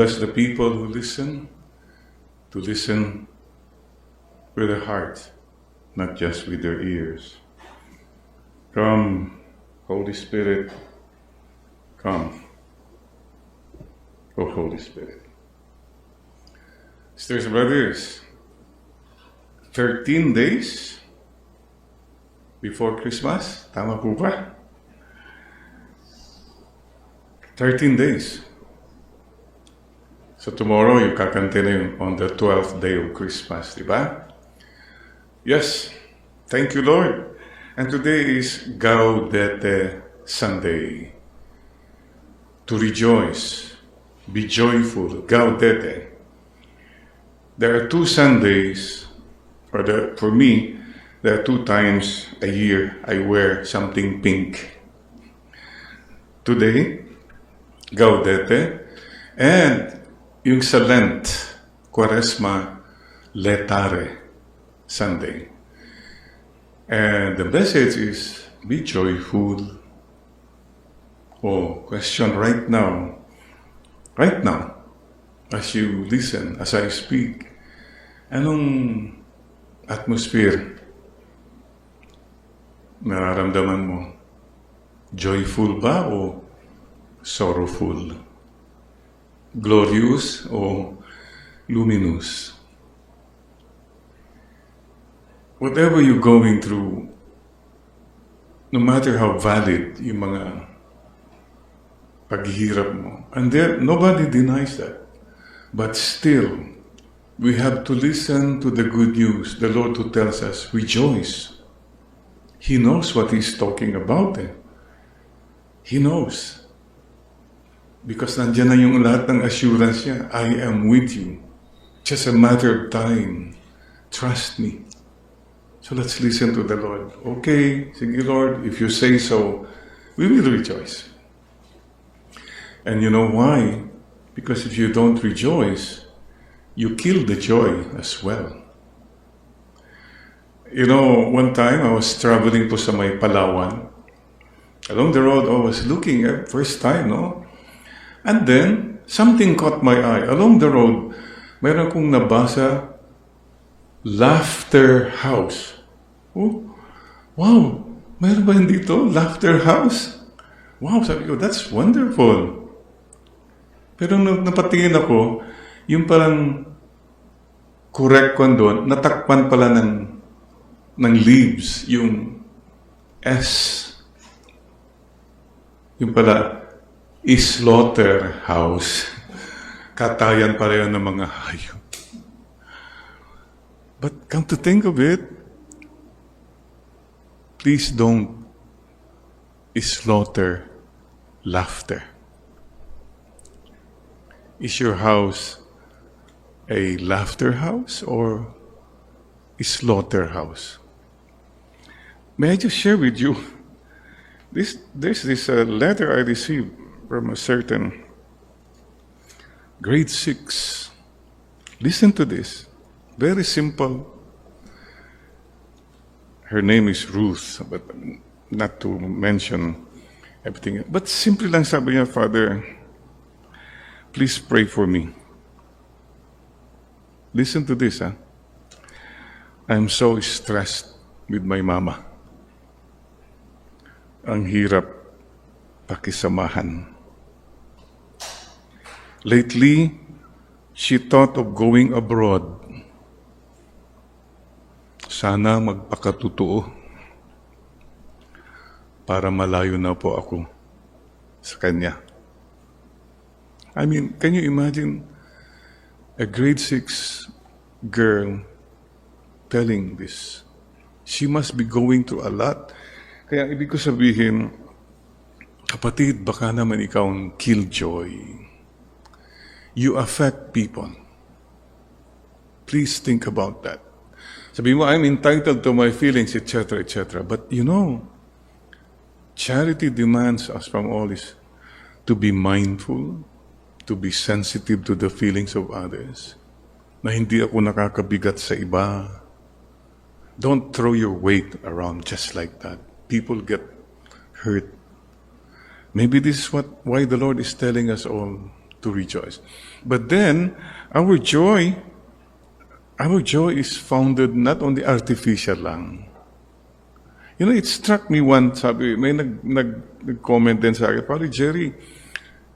bless the people who listen, to listen with their heart, not just with their ears. Come, Holy Spirit, come, O Holy Spirit. Sisters and brothers, 13 days before Christmas, tama po ba? 13 days. So tomorrow, you kakantin on the 12th day of Christmas, di ba? Yes, thank you, Lord. And today is Gaudete Sunday. To rejoice, be joyful, Gaudete. There are 2 Sundays, for me, there are 2 times a year I wear something pink. Today, Gaudete, and yung sa Lent, Quaresma, Letare Sunday. And the message is, be joyful. Oh, question right now, as you listen, as I speak, anong atmosphere nararamdaman mo? Joyful ba o sorrowful? Glorious o luminous? Whatever you're going through, no matter how valid yung mga paghihirap mo, and nobody denies that, but still, we have to listen to the good news, the Lord who tells us, rejoice. He knows what He's talking about. He knows. Because nandiyan na yung lahat ng assurance niya, I am with you. Just a matter of time. Trust me. So let's listen to the Lord. Okay, sige Lord, if you say so, we will rejoice. And you know why? Because if you don't rejoice, you kill the joy as well. You know, one time I was traveling po sa may Palawan. Along the road, I was looking at first time, no? And then, something caught my eye. Along the road, mayroon kong nabasa, Laughter House. Oh, wow! Mayroon ba dito? Laughter House? Wow, sabi ko, that's wonderful. Pero napatingin ako, yung parang correct ko doon, natakpan pala ng leaves, yung S. Yung pala, slaughterhouse. Katayan pala yun ng mga hayop. But come to think of it, please don't slaughter laughter. Is your house a laughter house or a slaughterhouse? May I just share with you, there's this letter I received from a certain grade 6. Listen to this. Very simple. Her name is Ruth, but not to mention everything. But simply lang sabi niya, Father, please pray for me. Listen to this, I'm so stressed with my mama. Ang hirap pakisamahan. Lately, she thought of going abroad. Sana magpakatotoo para malayo na po ako sa kanya. I mean, can you imagine a grade 6 girl telling this? She must be going through a lot. Kaya ibig ko sabihin, kapatid, baka naman ikaw ang killjoy. You affect people. Please think about that. Sabi mo, I'm entitled to my feelings, etc., etc. But you know, charity demands us from all is to be mindful, to be sensitive to the feelings of others, na hindi ako nakakabigat sa iba. Don't throw your weight around just like that. People get hurt. Maybe this is why the Lord is telling us all to rejoice. But then, our joy is founded not on the artificial lang. You know, it struck me sabi, may nag-comment din sa akin, Pare Jerry,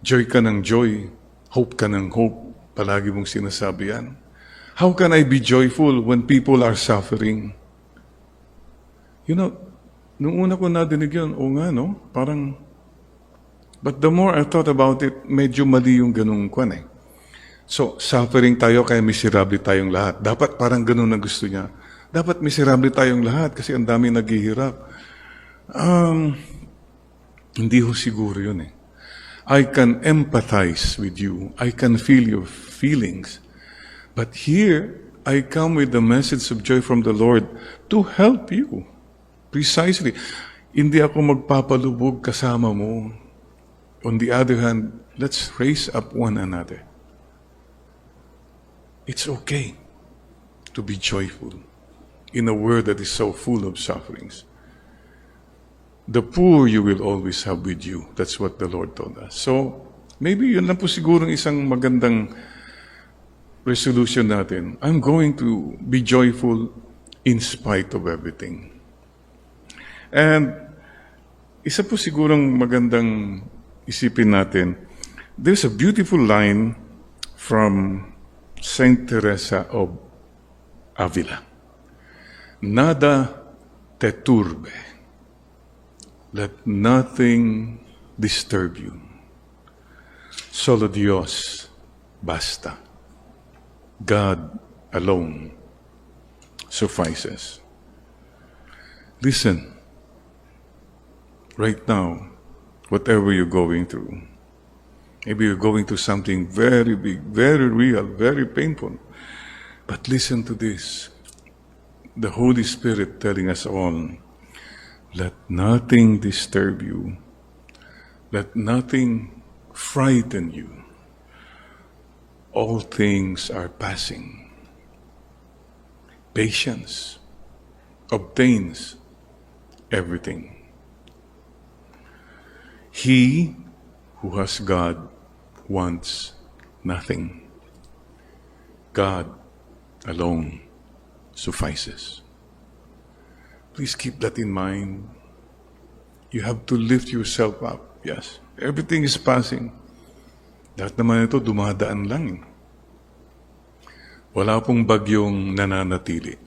joy ka ng joy, hope ka ng hope, palagi mong sinasabi yan. How can I be joyful when people are suffering? You know, nung una ko nadinig yun, o nga, no? Parang, but the more I thought about it, medyo mali yung ganung kwan eh. So, suffering tayo kaya miserable tayong lahat. Dapat parang ganun ang gusto niya. Dapat miserable tayong lahat kasi ang dami naghihirap. Hindi ho siguro yun eh. I can empathize with you. I can feel your feelings. But here, I come with the message of joy from the Lord to help you. Precisely. Hindi ako magpapalubog kasama mo. On the other hand, let's raise up one another. It's okay to be joyful in a world that is so full of sufferings. The poor you will always have with you. That's what the Lord told us. So, maybe yun lang po siguro isang magandang resolution natin. I'm going to be joyful in spite of everything. And isa po sigurong magandang isipin natin, there's a beautiful line from Saint Teresa of Avila. Nada te turbe. Let nothing disturb you. Solo Dios basta. God alone suffices. Listen, right now, whatever you're going through, maybe you're going through something very big, very real, very painful. But listen to this. The Holy Spirit telling us all, let nothing disturb you. Let nothing frighten you. All things are passing. Patience obtains everything. He who has God wants nothing. God alone suffices. Please keep that in mind. You have to lift yourself up. Yes, everything is passing. Lahat naman ito dumadaan lang. Wala pong bagyong nananatili.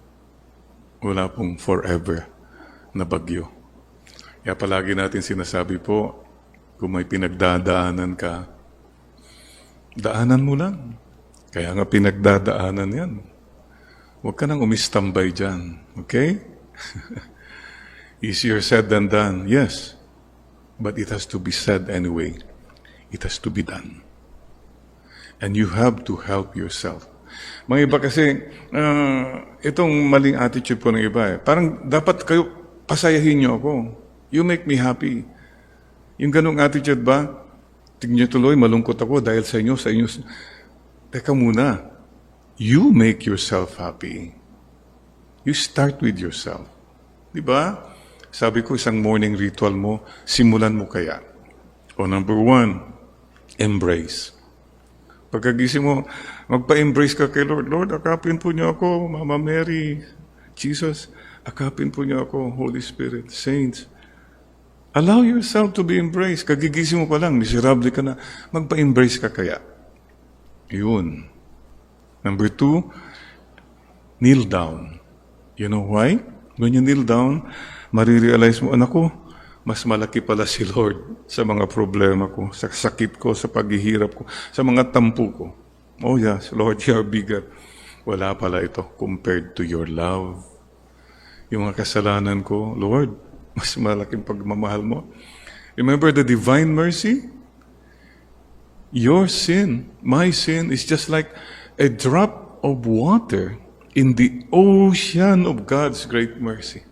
Wala pong forever na bagyo. Kaya palagi natin sinasabi po, kung may pinagdadaanan ka, daanan mo lang. Kaya nga pinagdadaanan yan. Huwag ka nang umistambay dyan. Okay? Easier said than done. Yes. But it has to be said anyway. It has to be done. And you have to help yourself. Mga iba kasi, itong maling attitude po ng iba eh. Parang dapat kayo, pasayahin niyo ako. You make me happy. Yung ganong attitude ba? Tignan niyo tuloy, malungkot ako dahil sa inyo. Teka muna. You make yourself happy. You start with yourself. Di ba? Sabi ko, isang morning ritual mo, simulan mo kaya. O number 1, embrace. Pagkagising mo, magpa-embrace ka kay Lord. Lord, akapin po niyo ako, Mama Mary, Jesus, akapin po niyo ako, Holy Spirit, Saints. Allow yourself to be embraced. Kagigising mo pa lang, miserable ka na, magpa-embrace ka kaya. Yun. Number 2, kneel down. You know why? When you kneel down, marirealize mo, anak ko, mas malaki pala si Lord sa mga problema ko, sa sakit ko, sa paghihirap ko, sa mga tampo ko. Oh yes, Lord, you are bigger. Wala pala ito compared to your love. Yung mga kasalanan ko, Lord, mas malaking pagmamahal mo. Remember the divine mercy? Your sin, my sin, is just like a drop of water in the ocean of God's great mercy.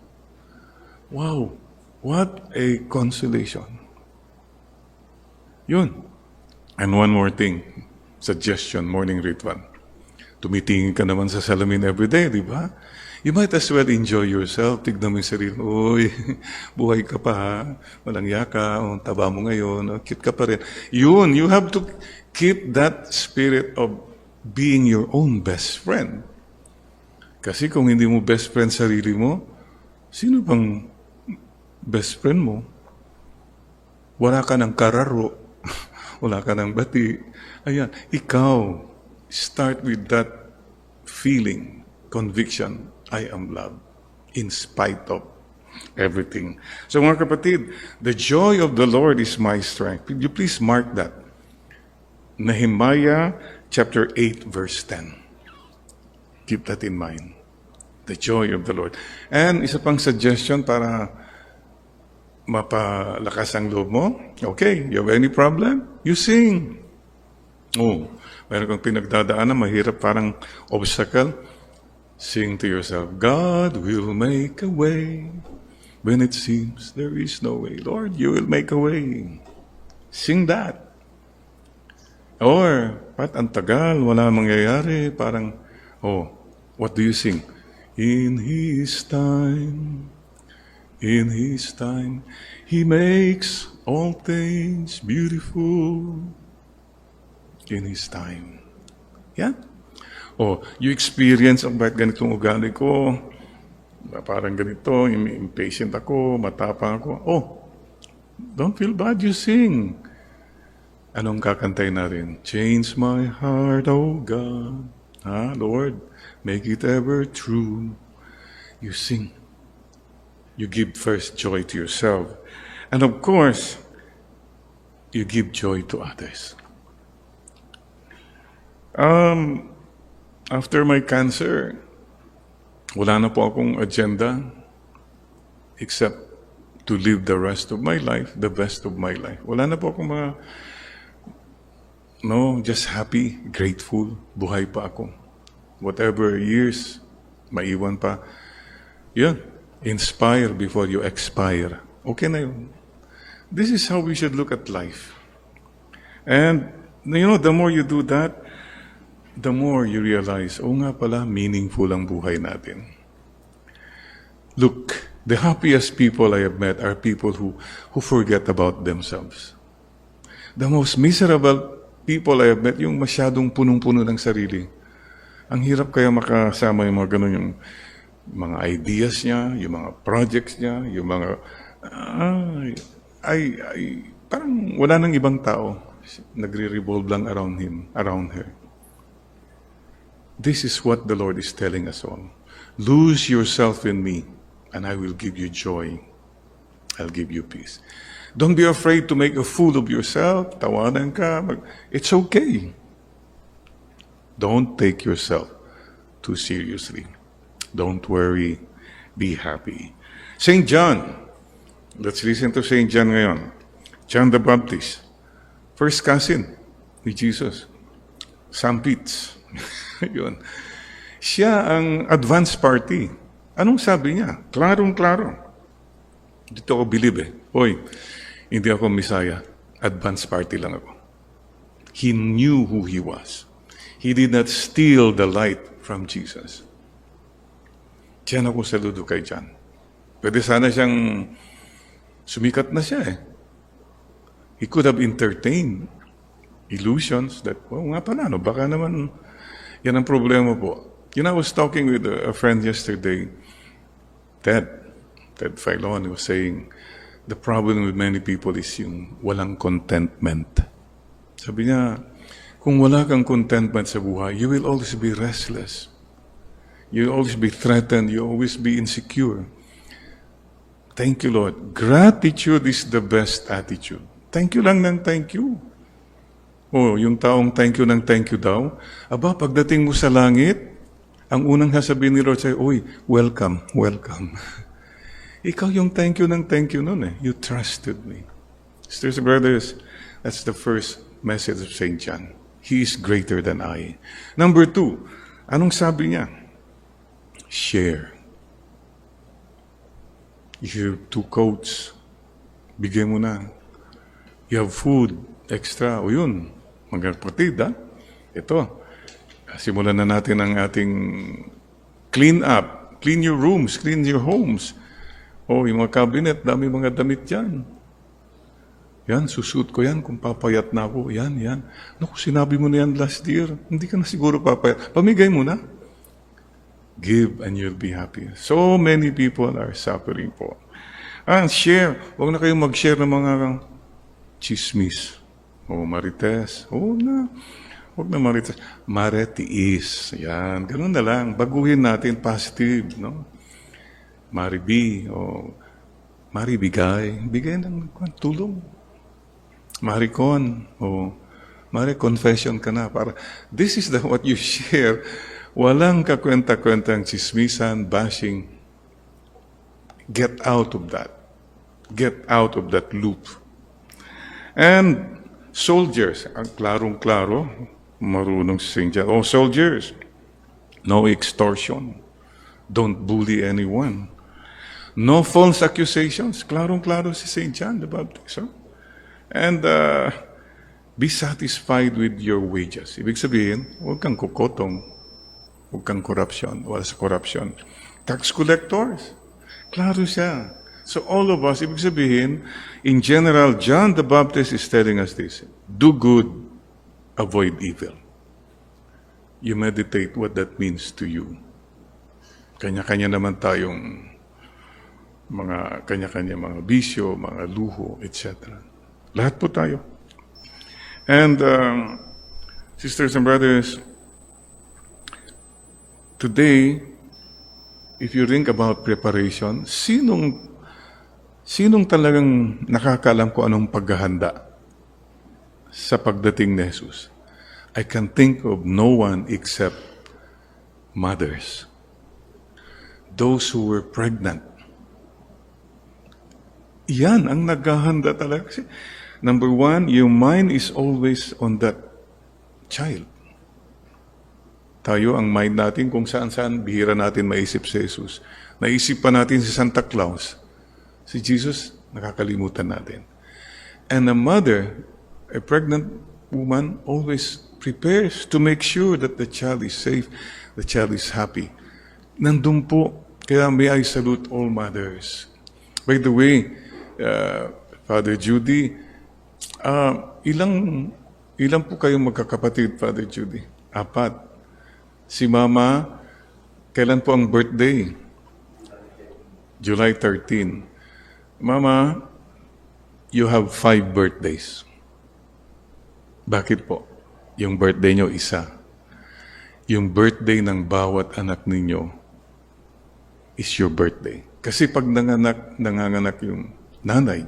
Wow, what a consolation. Yun. And one more thing, suggestion, morning ritual. Tumitingin ka naman sa salamin everyday, di ba? You might as well enjoy yourself. Tignan mo yung sarili mo, uy, buhay ka pa ha, walang yaka, ang taba mo ngayon, cute ka pa rin. Yun, you have to keep that spirit of being your own best friend. Kasi kung hindi mo best friend sarili mo, sino bang best friend mo? Wala ka ng kararo, wala ka ng bati. Ayan, ikaw, start with that feeling, conviction, I am loved in spite of everything. So mga kapatid, the joy of the Lord is my strength. Could you please mark that? Nehemiah chapter 8 verse 10. Keep that in mind. The joy of the Lord. And isa pang suggestion para mapalakas ang loob mo. Okay, you have any problem? You sing. Oh, meron kang pinagdadaanan, mahirap, parang obstacle. Sing to yourself, God will make a way when it seems there is no way. Lord, you will make a way. Sing that. Or, pat ang tagal, wala mangyayari, parang, oh, what do you sing? In His time, He makes all things beautiful. In His time. Yeah? Oh, you experience, bakit ganitong ugali ko? Parang ganito, impatient ako, matapang ako. Oh, don't feel bad, you sing. Anong kakantay natin? Change my heart, oh God. Lord, make it ever true. You sing. You give first joy to yourself. And of course, you give joy to others. After my cancer, wala na po akong agenda except to live the rest of my life, the best of my life. Wala na po akong just happy, grateful, buhay pa ako. Whatever years, maiwan pa. Yun, inspire before you expire. Okay na yun. This is how we should look at life. And, the more you do that, the more you realize, nga pala, meaningful ang buhay natin. Look, the happiest people I have met are people who forget about themselves. The most miserable people I have met, yung masyadong punong-puno ng sarili. Ang hirap kaya makasama yung mga ganun, yung mga ideas niya, yung mga projects niya, yung mga, parang wala nang ibang tao. Nagre-revolve lang around him, around her. This is what the Lord is telling us all. Lose yourself in me, and I will give you joy. I'll give you peace. Don't be afraid to make a fool of yourself. Tawanan ka. It's okay. Don't take yourself too seriously. Don't worry. Be happy. St. John. Let's listen to St. John ngayon. John the Baptist. First cousin ni Jesus. Sam Pitts. Yun. Siya ang advance party. Anong sabi niya? Klarong-klaro. Dito ako believe Hoy, hindi ako Messiah. Advance party lang ako. He knew who he was. He did not steal the light from Jesus. Diyan ako saludo kay John. Pwede sana siyang sumikat na siya He could have entertained illusions that, nga pala, baka naman, yan ang problema po. I was talking with a friend yesterday, Ted Filon, was saying, the problem with many people is yung walang contentment. Sabi niya, kung wala kang contentment sa buhay, you will always be restless. You will always be threatened. You will always be insecure. Thank you, Lord. Gratitude is the best attitude. Thank you lang ng thank you. Yung taong thank you ng thank you daw, pagdating mo sa langit, ang unang sasabihin ni Lord sa'yo, welcome, welcome. Ikaw yung thank you ng thank you nun You trusted me. Sisters and brothers, that's the first message of St. John. He is greater than I. Number 2, anong sabi niya? Share. If you have 2 coats, bigay mo na. You have food, extra, yun. Mga kapatid, Ito, simulan na natin ang ating clean up Clean your rooms, clean your homes. Oh, yung mga cabinet, dami mga damit dyan. Yan, susuot ko yan kung papayat na ako. Yan, yan. Naku, sinabi mo na yan last year. Hindi ka na siguro papayat. Pamigay mo na. Give and you'll be happy. So many people are suffering po. And share. Huwag na kayong mag-share ng mga chismis. O marites. O na. Huwag na marites. Maretiis. Yan. Ganun na lang. Baguhin natin positive. No? Maribi. O maribigay. Bigay ng tulong. Maricon. O confession ka na. Para, this is what you share. Walang kakwenta-kwentang chismisan, bashing. Get out of that. Get out of that loop. And soldiers, ang klarong-klaro, marunong si St. John. Oh, soldiers, no extortion. Don't bully anyone. No false accusations. Klarong-klaro si St. John the Baptist. Huh? And be satisfied with your wages. Ibig sabihin, huwag kang kukotong. Huwag kang corruption. Wala sa corruption. Tax collectors. Klaro siya. So all of us, ibig sabihin, in general, John the Baptist is telling us this. Do good, avoid evil. You meditate what that means to you. Kanya-kanya naman tayong mga kanya-kanya mga bisyo, mga luho, etc. Lahat po tayo. And sisters and brothers, today, if you think about preparation, sinong talagang nakakaalam ko anong paghahanda sa pagdating ni Jesus? I can think of no one except mothers. Those who were pregnant. Yan ang naghahanda talaga. Kasi, number one, your mind is always on that child. Tayo, ang mind natin kung saan-saan, bihira natin maisip si Jesus. Naisip pa natin si Santa Claus. Si Jesus, nakakalimutan natin. And a mother, a pregnant woman, always prepares to make sure that the child is safe, the child is happy. Nandun po, kaya may I salute all mothers. By the way, Father Judy, ilang po kayong magkakapatid, Father Judy? 4. Si Mama, kailan po ang birthday? July 13. Mama, you have 5 birthdays. Bakit po? Yung birthday nyo, isa. Yung birthday ng bawat anak ninyo is your birthday. Kasi pag nanganganak yung nanay,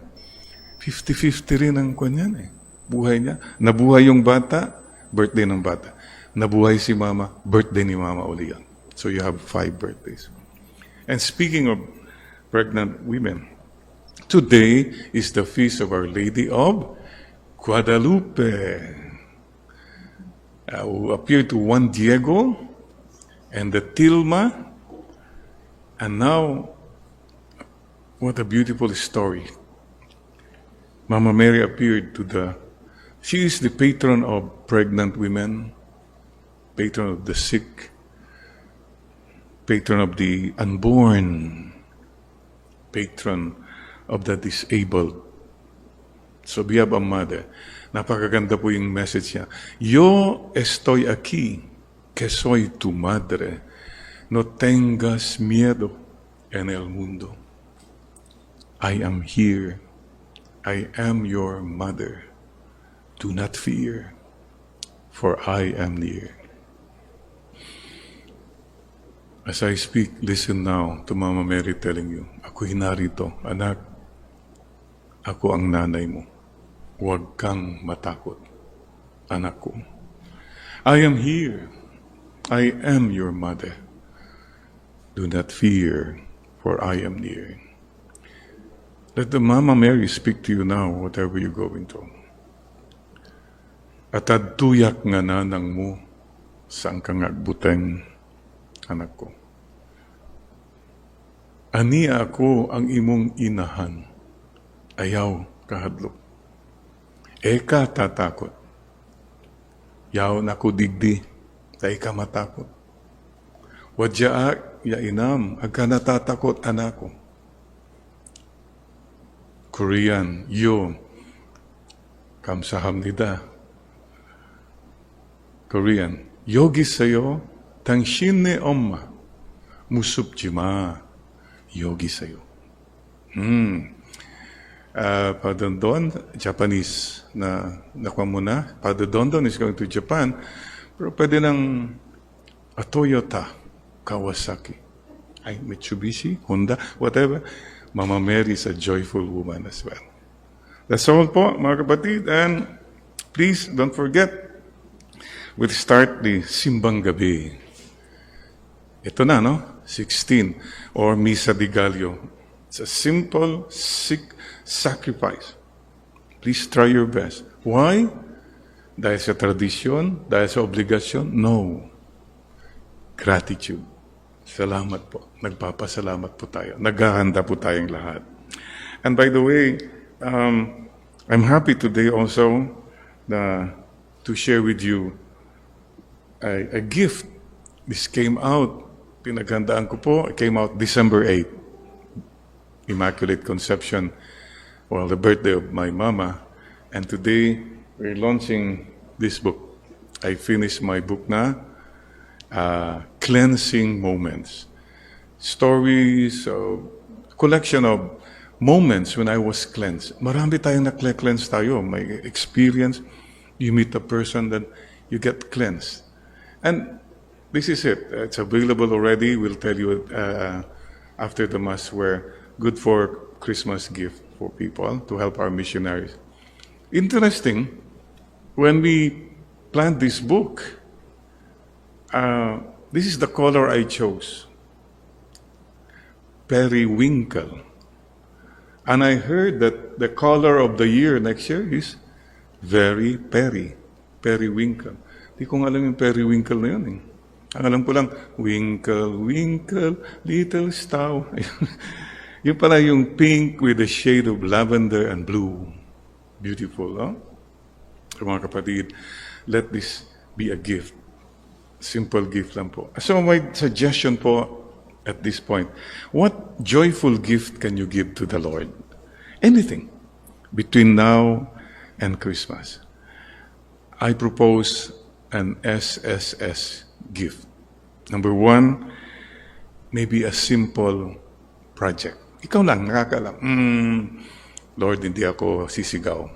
50-50 rin ang kanyan eh. Buhay niya. Nabuhay yung bata, birthday ng bata. Nabuhay si Mama, birthday ni Mama uli yan. So you have 5 birthdays. And speaking of pregnant women, today is the feast of Our Lady of Guadalupe, who appeared to Juan Diego and the Tilma. And now, what a beautiful story. Mama Mary appeared to she is the patron of pregnant women, patron of the sick, patron of the unborn, patron of the disabled. So we have a mother. Napakaganda po yung message niya. Yo estoy aquí, que soy tu madre. No tengas miedo en el mundo. I am here. I am your mother. Do not fear, for I am near. As I speak, listen now to Mama Mary telling you, ako'y narito, anak. Ako ang nanay mo. Huwag kang matakot, anak ko. I am here. I am your mother. Do not fear, for I am near. Let the Mama Mary speak to you now, whatever you're going through. At adtuyak nga nanang mo sa ang kangagbuteng, anak ko. Ani ako ang imong inahan, ayaw kahadlok. Eka tatakot. Yaw na ko digdi, tay ka matakot. Wadya yainam, agka natatakot anako. Korean, yo, 감사합니다. Korean, 여기 있어요. 당신의 엄마. 무섭지 마. 여기 있어요. Padondon, Japanese na nakuha mo na. Padondon is going to Japan. Pero pwede ng Toyota, Kawasaki, ay Mitsubishi, Honda, whatever. Mama Mary is a joyful woman as well. That's all po, mga kapatid. And please, don't forget, we'll start the Simbang Gabi. Ito na, no? 16, or Misa di Gallo. It's a simple sacrifice. Please try your best. Why? Dahil sa tradisyon? Dahil sa obligasyon? No. Gratitude. Salamat po. Nagpapasalamat po tayo. Naghahanda po tayong lahat. And by the way, I'm happy today also to share with you a gift. This came out. Pinaghandaan ko po. It came out December 8. Immaculate Conception, well, the birthday of my mama. And today, we're launching this book. I finished my book na, Cleansing Moments. Stories, collection of moments when I was cleansed. Marami tayong na-cleanse tayo. May experience. You meet a person that you get cleansed. And this is it. It's available already. We'll tell you after the Mass where good for Christmas gift for people to help our missionaries. Interesting, when we planned this book, this is the color I chose. Periwinkle. And I heard that the color of the year next year is periwinkle. Di ko nga alam yung periwinkle na yun eh. Ang alam ko lang, winkle, winkle, little star. Yung pala yung pink with a shade of lavender and blue. Beautiful, no? So mga kapatid, let this be a gift. Simple gift lang po. So my suggestion po at this point, what joyful gift can you give to the Lord? Anything between now and Christmas. I propose an SSS gift. Number one, maybe a simple project. Ikaw lang, nakakaalam. Lord, hindi ako sisigaw.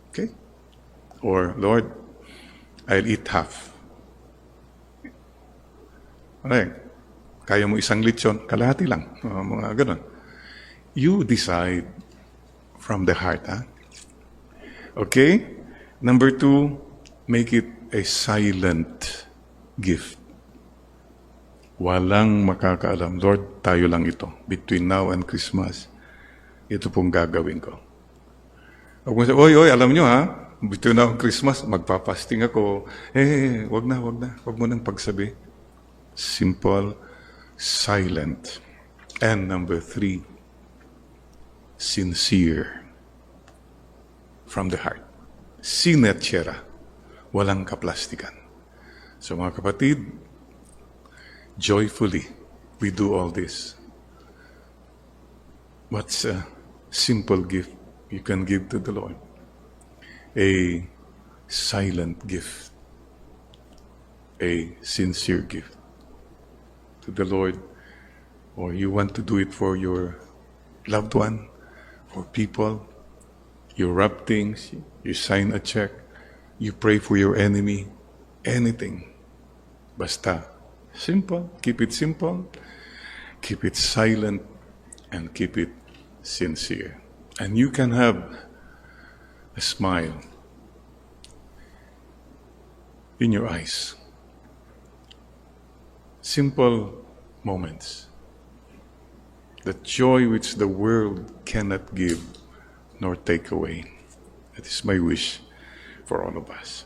Okay? Or, Lord, I'll eat half. Okay. Kaya mo isang lechon, kalahati lang. Mga ganun. You decide from the heart. Ha? Okay? Number two, make it a silent gift. Walang makakaalam. Lord, tayo lang ito. Between now and Christmas, ito pong gagawin ko. Huwag mo sabi, oy, alam nyo ha, between now and Christmas, magpapasting ako. Wag na. Wag mo nang pagsabi. Simple, silent. And number three, sincere. From the heart. Sinetsyera. Walang kaplastikan. So mga kapatid, joyfully, we do all this. What's a simple gift you can give to the Lord? A silent gift. A sincere gift to the Lord. Or you want to do it for your loved one, for people. You wrap things, you sign a check, you pray for your enemy, anything. Basta. Simple. Keep it simple. Keep it silent. And keep it sincere. And you can have a smile in your eyes. Simple moments. The joy which the world cannot give nor take away. That is my wish for all of us.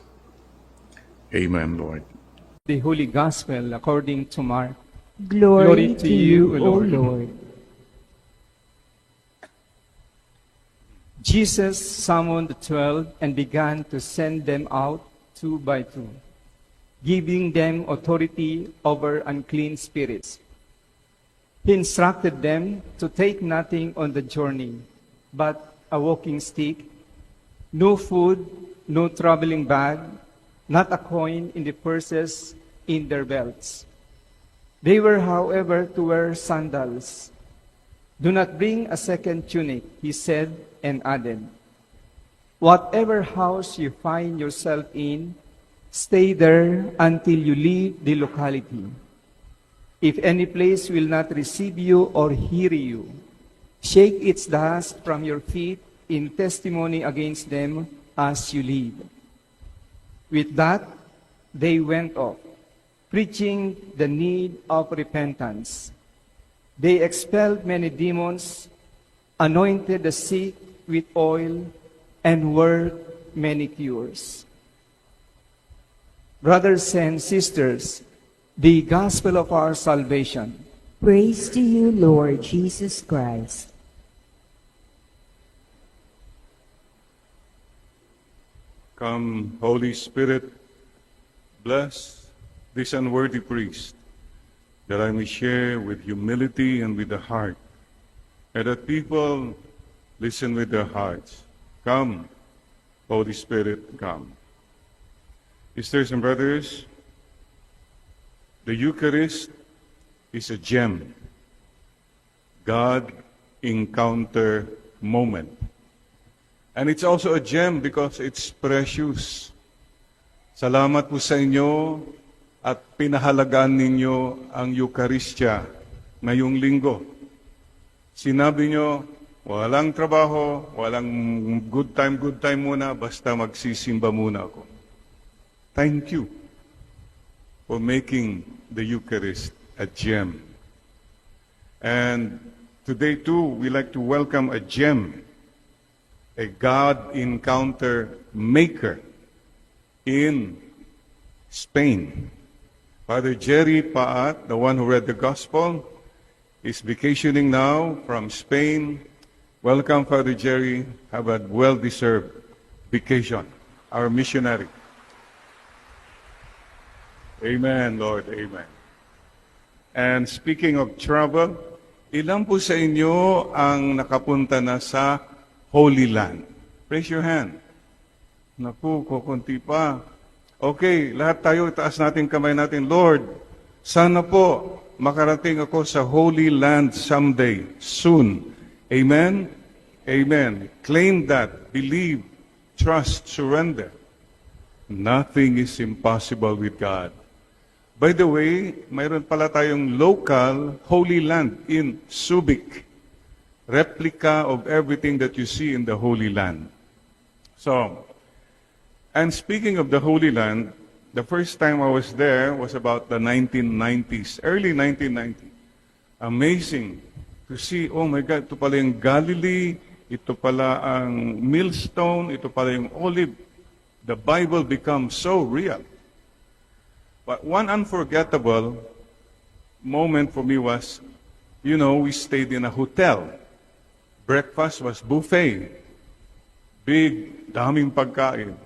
Amen, Lord. The Holy Gospel according to Mark. Glory to you, O Lord. Jesus summoned the 12 and began to send them out two by two, giving them authority over unclean spirits He instructed them to take nothing on the journey, but a walking stick, no food, no traveling bag, not a coin in the purses in their belts. They were, however, to wear sandals. Do not bring a second tunic, he said, and added, whatever house you find yourself in, stay there until you leave the locality. If any place will not receive you or hear you, shake its dust from your feet in testimony against them as you leave. With that, they went off, preaching the need of repentance. They expelled many demons, anointed the sick with oil, and worked many cures. Brothers and sisters, the gospel of our salvation. Praise to you, Lord Jesus Christ. Come, Holy Spirit, bless this unworthy priest, that I may share with humility and with the heart, and that people listen with their hearts. Come, Holy Spirit, come. Sisters and brothers, the Eucharist is a gem, God encounter moment. And it's also a gem because it's precious. Salamat po sa inyo at pinahalagaan ninyo ang Eucharistia ngayong linggo. Sinabi nyo, walang trabaho, walang good time muna, basta magsisimba muna ako. Thank you for making the Eucharist a gem. And today too, we like to welcome a gem, a God encounter maker in Spain. Father Jerry Paat, the one who read the gospel, is vacationing now from Spain. Welcome, Father Jerry. Have a well-deserved vacation. Our missionary. Amen, Lord. Amen. And speaking of travel, ilan po sa inyo ang nakapunta na sa Holy Land? Raise your hand. Naku, kukunti pa. Okay, lahat tayo, itaas natin kamay natin. Lord, sana po makarating ako sa Holy Land someday, soon. Amen? Amen. Claim that. Believe. Trust. Surrender. Nothing is impossible with God. By the way, mayroon pala tayong local Holy Land in Subic. Replica of everything that you see in the Holy Land. So, and speaking of the Holy Land, the first time I was there was about the 1990s, early 1990s. Amazing to see, oh my God, ito pala yung Galilee, ito pala ang millstone, ito pala yung olive. The Bible becomes so real. But one unforgettable moment for me was, you know, we stayed in a hotel. Breakfast was buffet. Big, daming pagkain.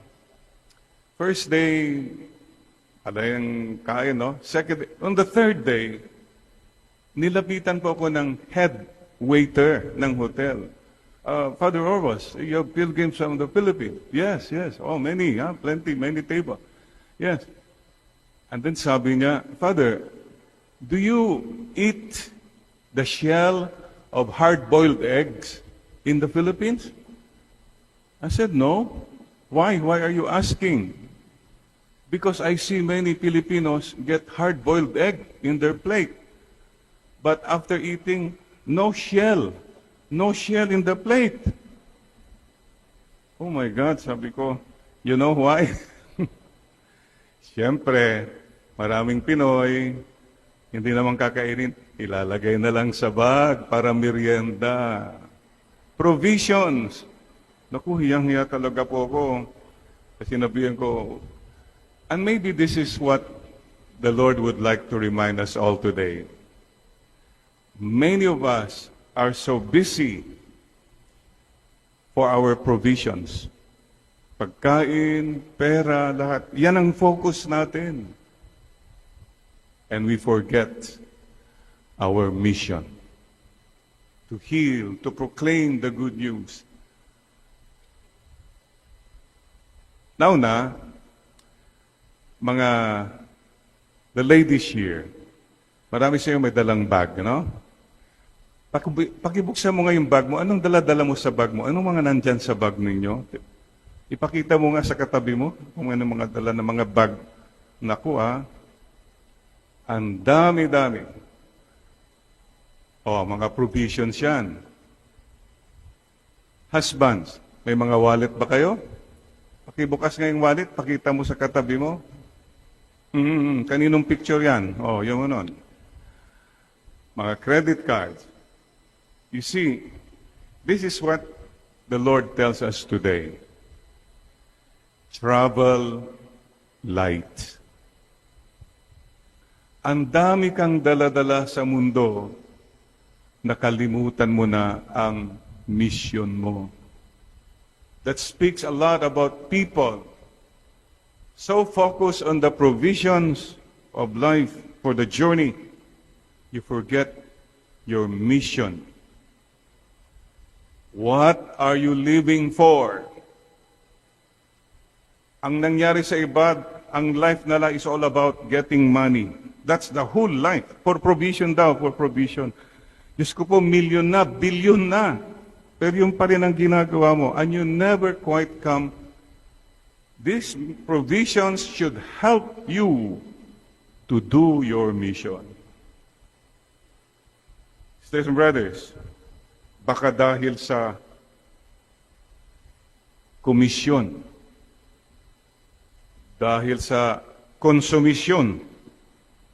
First day, yung kain, no? Second day, on the third day, nilapitan po ako ng head waiter ng hotel. Father Orvos, you have pilgrims from the Philippines. Yes, yes. Oh, many, plenty, many table. Yes. And then sabi niya, Father, do you eat the shell of hard-boiled eggs in the Philippines? I said, no. Why? Why are you asking? Because I see many Filipinos get hard-boiled egg in their plate. But after eating, no shell in the plate. Oh my God, sabi ko, you know why? Siyempre, maraming Pinoy, hindi naman kakainin, ilalagay na lang sa bag para merienda. Provisions. Naku, hiyang-hiya talaga po ako. Kasi sinabihan ko, and maybe this is what the Lord would like to remind us all today. Many of us are so busy for our provisions. Pagkain, pera, lahat. Yan ang focus natin. And we forget our mission. To heal, to proclaim the good news. Now na, the ladies here, marami sa may dalang bag, no? Pakibuksan mo nga yung bag mo. Anong dala-dala mo sa bag mo? Anong mga nandyan sa bag ninyo? Ipakita mo nga sa katabi mo kung anong mga dala ng mga bag. Naku ang dami-dami. Mga provisions yan. Husbands, may mga wallet ba kayo? Pakibukas nga yung wallet, pakita mo sa katabi mo. Kaninong picture yan? Yung nun. Mga credit cards. You see, this is what the Lord tells us today. Travel light. Ang dami kang dala-dala sa mundo, nakalimutan mo na ang mission mo. That speaks a lot about people so focused on the provisions of life for the journey, you forget your mission. What are you living for? Ang nangyari sa iba, ang life nila is all about getting money. That's the whole life. For provision daw, for provision. Diyos ko po, million na, billion na. Pero yung pa rin ang ginagawa mo, and you never quite come. These provisions should help you to do your mission. Sisters and brothers, baka dahil sa komisyon, dahil sa konsumisyon,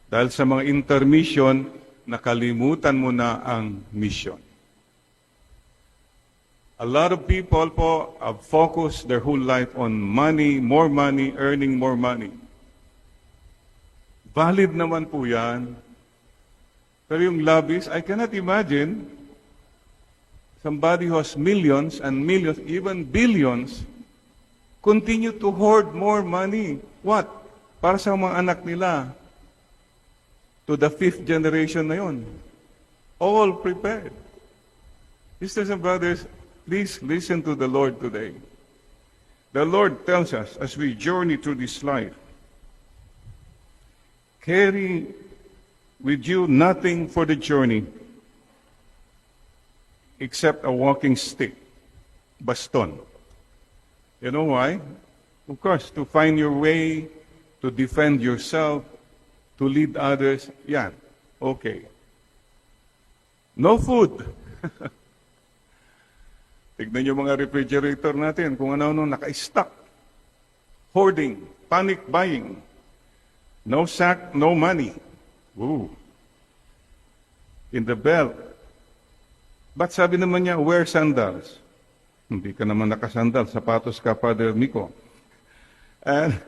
dahil sa mga intermission, nakalimutan mo na ang mission. A lot of people po have focused their whole life on money, earning more money. Valid naman po yan. Pero yung lobbies, I cannot imagine somebody who has millions and millions, even billions, continue to hoard more money. What? Para sa mga anak nila. To the 5th generation na yun. All prepared. Sisters and brothers, please listen to the Lord today. The Lord tells us as we journey through this life, carry with you nothing for the journey except a walking stick, baston. You know why? Of course, to find your way, to defend yourself, to lead others. Yan. Okay. No food. Tignan niyo mga refrigerator natin kung ano-ano naka-stock. Hoarding, panic buying. No sack, no money. Ooh. In the belt. But sabi naman niya, wear sandals. Hindi ka naman nakasandal, sapatos ka, Father Miko. And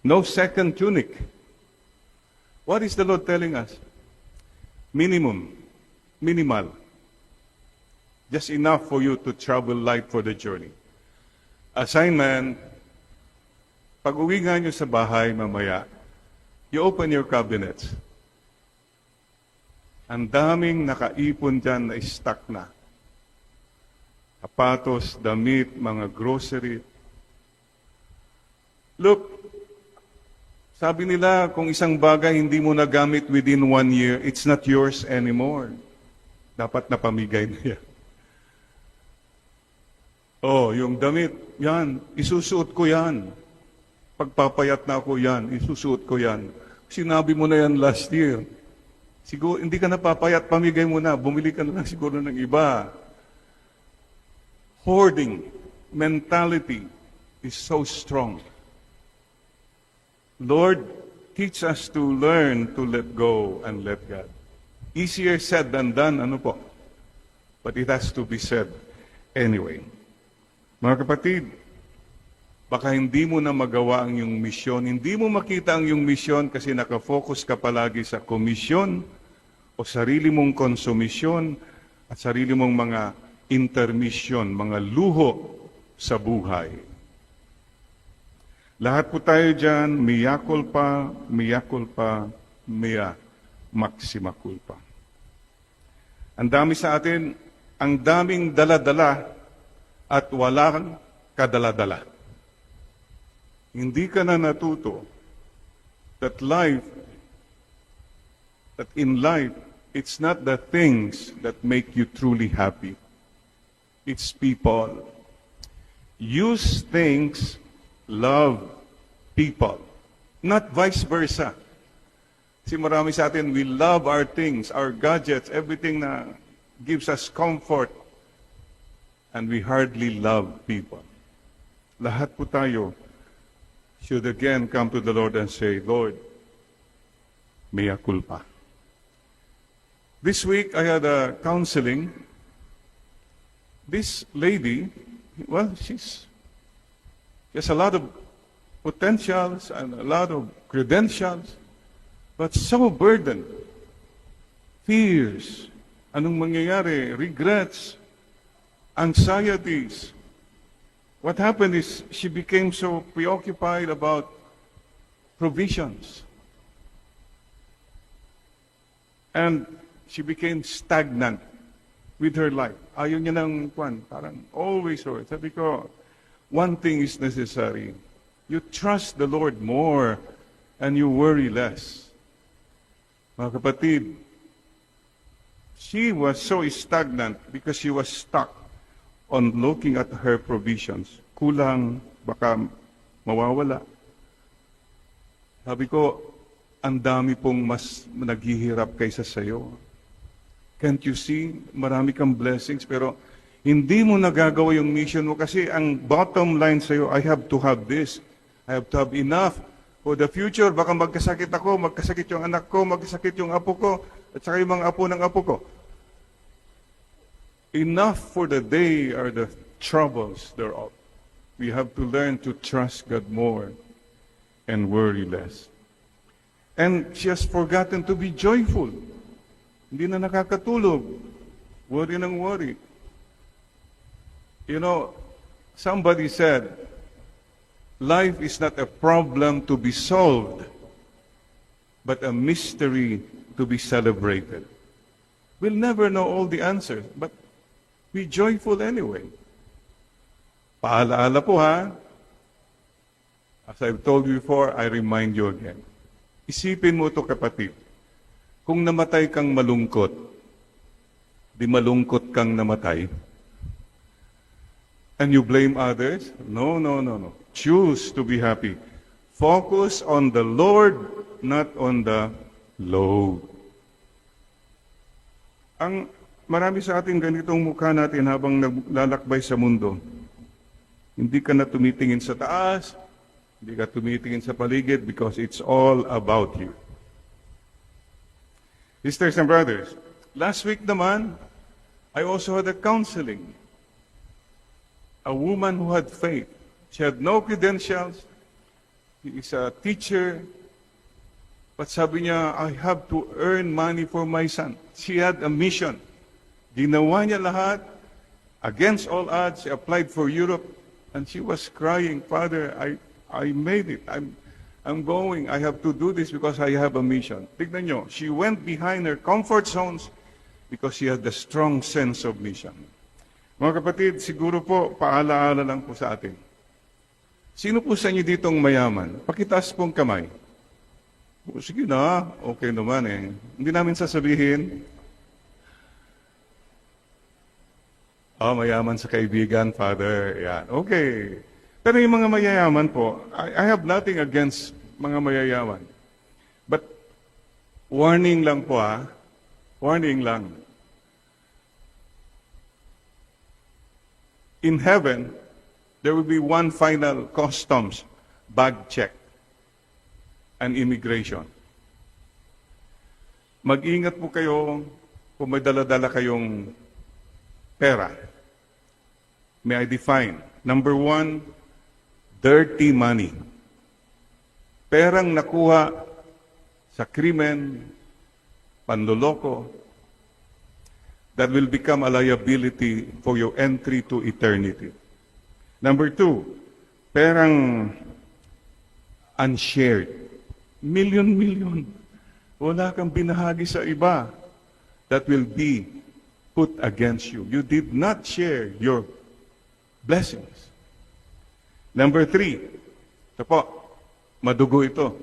no second tunic. What is the Lord telling us? Minimal. Just enough for you to travel light for the journey. Assignment, pag uwi nga nyo sa bahay mamaya, you open your cabinets. Ang daming nakaipon dyan na stock na. Sapatos, damit, mga grocery. Look, sabi nila, kung isang bagay hindi mo nagamit within 1 year, it's not yours anymore. Dapat napamigay na yan. Yung damit, yan, isusuot ko yan. Pagpapayat na ako yan, isusuot ko yan. Sinabi mo na yan last year. Siguro, hindi ka napapayat, pamigay mo na, bumili ka na lang siguro ng iba. Hoarding mentality is so strong. Lord, teach us to learn to let go and let God. Easier said than done, ano po? But it has to be said anyway. Mga kapatid, baka hindi mo na magawa ang iyong misyon, hindi mo makita ang iyong misyon kasi nakafocus ka palagi sa komisyon o sarili mong konsumisyon at sarili mong mga intermission, mga luho sa buhay. Lahat po tayo dyan, mea culpa, mea maxima culpa. Ang dami sa atin, ang daming dala-dala at walang kadala-dala. Hindi ka na natuto that in life, it's not the things that make you truly happy. It's people. Use things, love people. Not vice versa. Kasi marami sa atin, we love our things, our gadgets, everything na gives us comfort. And we hardly love people. Lahat po tayo should again come to the Lord and say, Lord, mea culpa. This week, I had a counseling. This lady, well, she has a lot of potentials and a lot of credentials, but so burdened. Fears. Anong mangyayari? Regrets. Anxieties. What happened is she became so preoccupied about provisions. And she became stagnant with her life. Ayaw niya ng parang always so. Sabi ko, one thing is necessary. You trust the Lord more and you worry less. Mga kapatid, she was so stagnant because she was stuck on looking at her provisions. Kulang, baka mawawala. Sabi ko, ang dami pong mas naghihirap kaysa sayo. Can't you see? Marami kang blessings, pero hindi mo nagagawa yung mission mo kasi ang bottom line sa'yo, I have to have this. I have to have enough for the future. Baka magkasakit ako, magkasakit yung anak ko, magkasakit yung apo ko, at saka yung mga apo ng apo ko. Enough for the day are the troubles thereof. We have to learn to trust God more and worry less. And she has forgotten to be joyful. Hindi na nakakatulog. Worry ng worry. You know, somebody said, life is not a problem to be solved, but a mystery to be celebrated. We'll never know all the answers, but be joyful anyway. Paalaala po ha. As I've told you before, I remind you again. Isipin mo ito kapatid. Kung namatay kang malungkot, di malungkot kang namatay. And you blame others? No. Choose to be happy. Focus on the Lord, not on the load. Ang marami sa atin ganitong mukha natin habang naglalakbay sa mundo. Hindi ka na tumitingin sa taas, hindi ka tumitingin sa paligid because it's all about you. Sisters and brothers, last week naman, I also had a counseling. A woman who had faith. She had no credentials. She is a teacher. But sabi niya, I have to earn money for my son. She had a mission. Ginawa niya lahat. Against all odds, she applied for Europe. And she was crying, Father, I made it. I'm going. I have to do this because I have a mission. Tignan nyo, she went behind her comfort zones because she had a strong sense of mission. Mga kapatid, siguro po, paalaala lang po sa atin. Sino po sa inyo ditong mayaman? Pakitaas pong kamay. O, sige na, okay naman eh. Hindi namin sasabihin, mayaman sa kaibigan, Father. Yan. Okay. Pero yung mga mayayaman po, I have nothing against mga mayayaman. But, warning lang po warning lang. In heaven, there will be one final customs, bag check, and immigration. Mag-ingat po kayo kung may dala-dala kayong pera. May I define? Number 1, dirty money. Perang nakuha sa krimen, panloloko, that will become a liability for your entry to eternity. Number 2, perang unshared. Million. Wala kang binahagi sa iba. That will be put against you. You did not share your blessings. Number 3, ito po, madugo ito,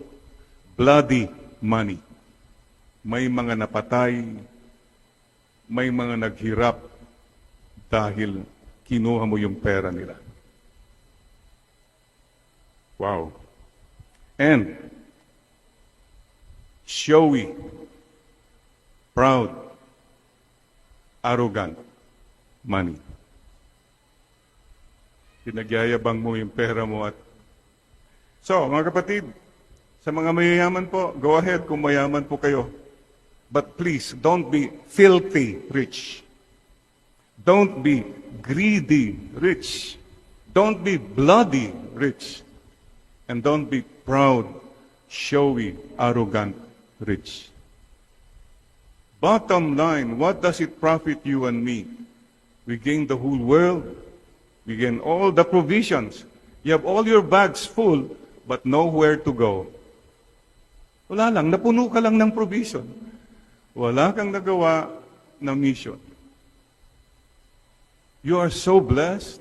bloody money. May mga napatay, may mga naghirap dahil kinuha mo yung pera nila. Wow. And showy, proud, arrogant money. Pinagyayabang mo yung pera mo at so, mga kapatid, sa mga mayayaman po, go ahead kung mayaman po kayo. But please, don't be filthy rich. Don't be greedy rich. Don't be bloody rich. And don't be proud, showy, arrogant rich. Bottom line, what does it profit you and me? We gain the whole world. We gain all the provisions. You have all your bags full, but nowhere to go. Wala lang, napuno ka lang ng provision. Wala kang nagawa na mission. You are so blessed.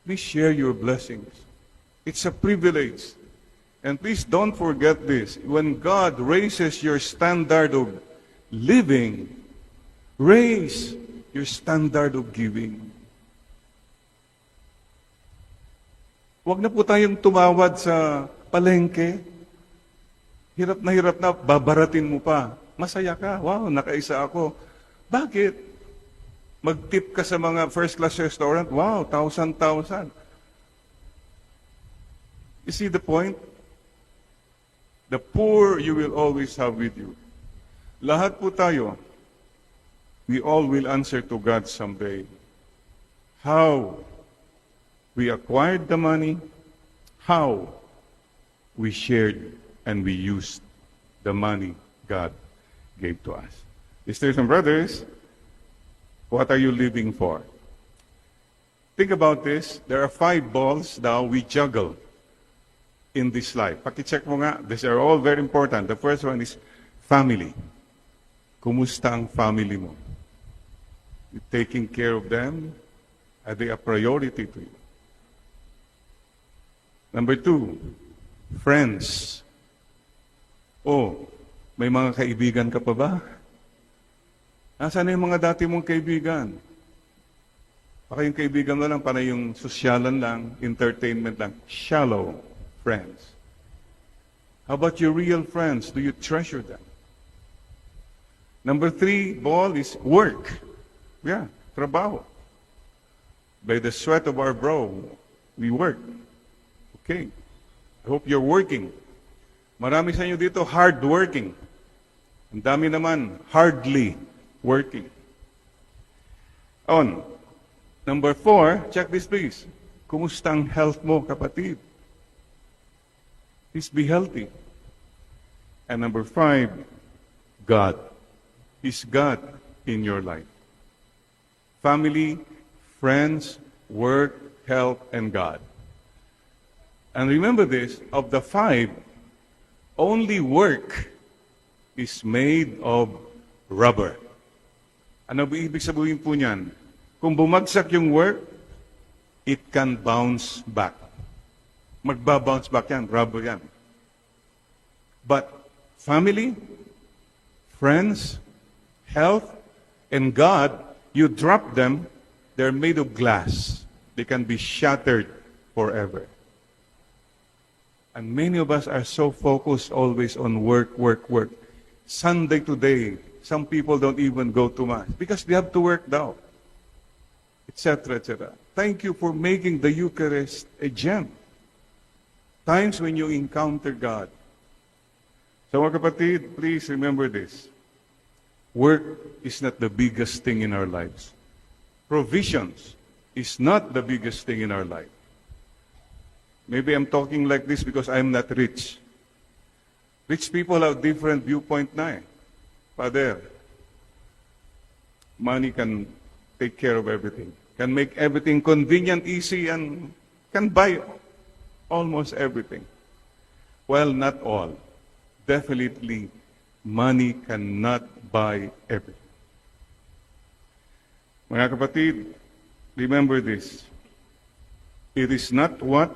Please share your blessings. It's a privilege. And please don't forget this. When God raises your standard of living, raise your standard of giving. Huwag na po tayong tumawad sa palengke. Hirap na, babaratin mo pa. Masaya ka. Wow, nakaisa ako. Bakit? Mag-tip ka sa mga first-class restaurant. Wow, 1,000. You see the point? The poor you will always have with you. Lahat po tayo, we all will answer to God someday. How we acquired the money, how we shared and we used the money God gave to us. Sisters and brothers, what are you living for? Think about this. There are 5 balls now we juggle in this life. Pakicheck mo nga. These are all very important. The first one is family. Kumusta ang family mo? You taking care of them? Are they a priority to you? Number 2, friends. Oh, may mga kaibigan ka pa ba? Nasaan na yung mga dati mong kaibigan? Baka yung kaibigan mo lang, para yung sosyalan lang, entertainment lang, shallow friends. How about your real friends? Do you treasure them? Number 3 ball is work. Yeah, trabaho. By the sweat of our brow, we work. Okay. I hope you're working. Marami sa inyo dito hard-working. Ang dami naman hardly working. On. Number 4, check this please. Kumusta ang health mo, kapatid? Please be healthy. And number 5, God. Is God in your life? Family, friends, work, health, and God. And remember this, of the 5, only work is made of rubber. Ano ba ibig sabihin po niyan? Kung bumagsak yung work, it can bounce back. Magba-bounce back yan, rubber yan. But family, friends, health, and God, you drop them, they're made of glass. They can be shattered forever. And many of us are so focused always on work. Sunday today, some people don't even go to Mass because they have to work now, etc., etc. Thank you for making the Eucharist a gem. Times when you encounter God. So mga kapatid, please remember this. Work is not the biggest thing in our lives. Provisions is not the biggest thing in our life. Maybe I'm talking like this because I'm not rich. Rich people have different viewpoint na eh. Father, money can take care of everything. Can make everything convenient, easy, and can buy almost everything. Well, not all. Definitely, money cannot buy everything. Mga kapatid, remember this. It is not what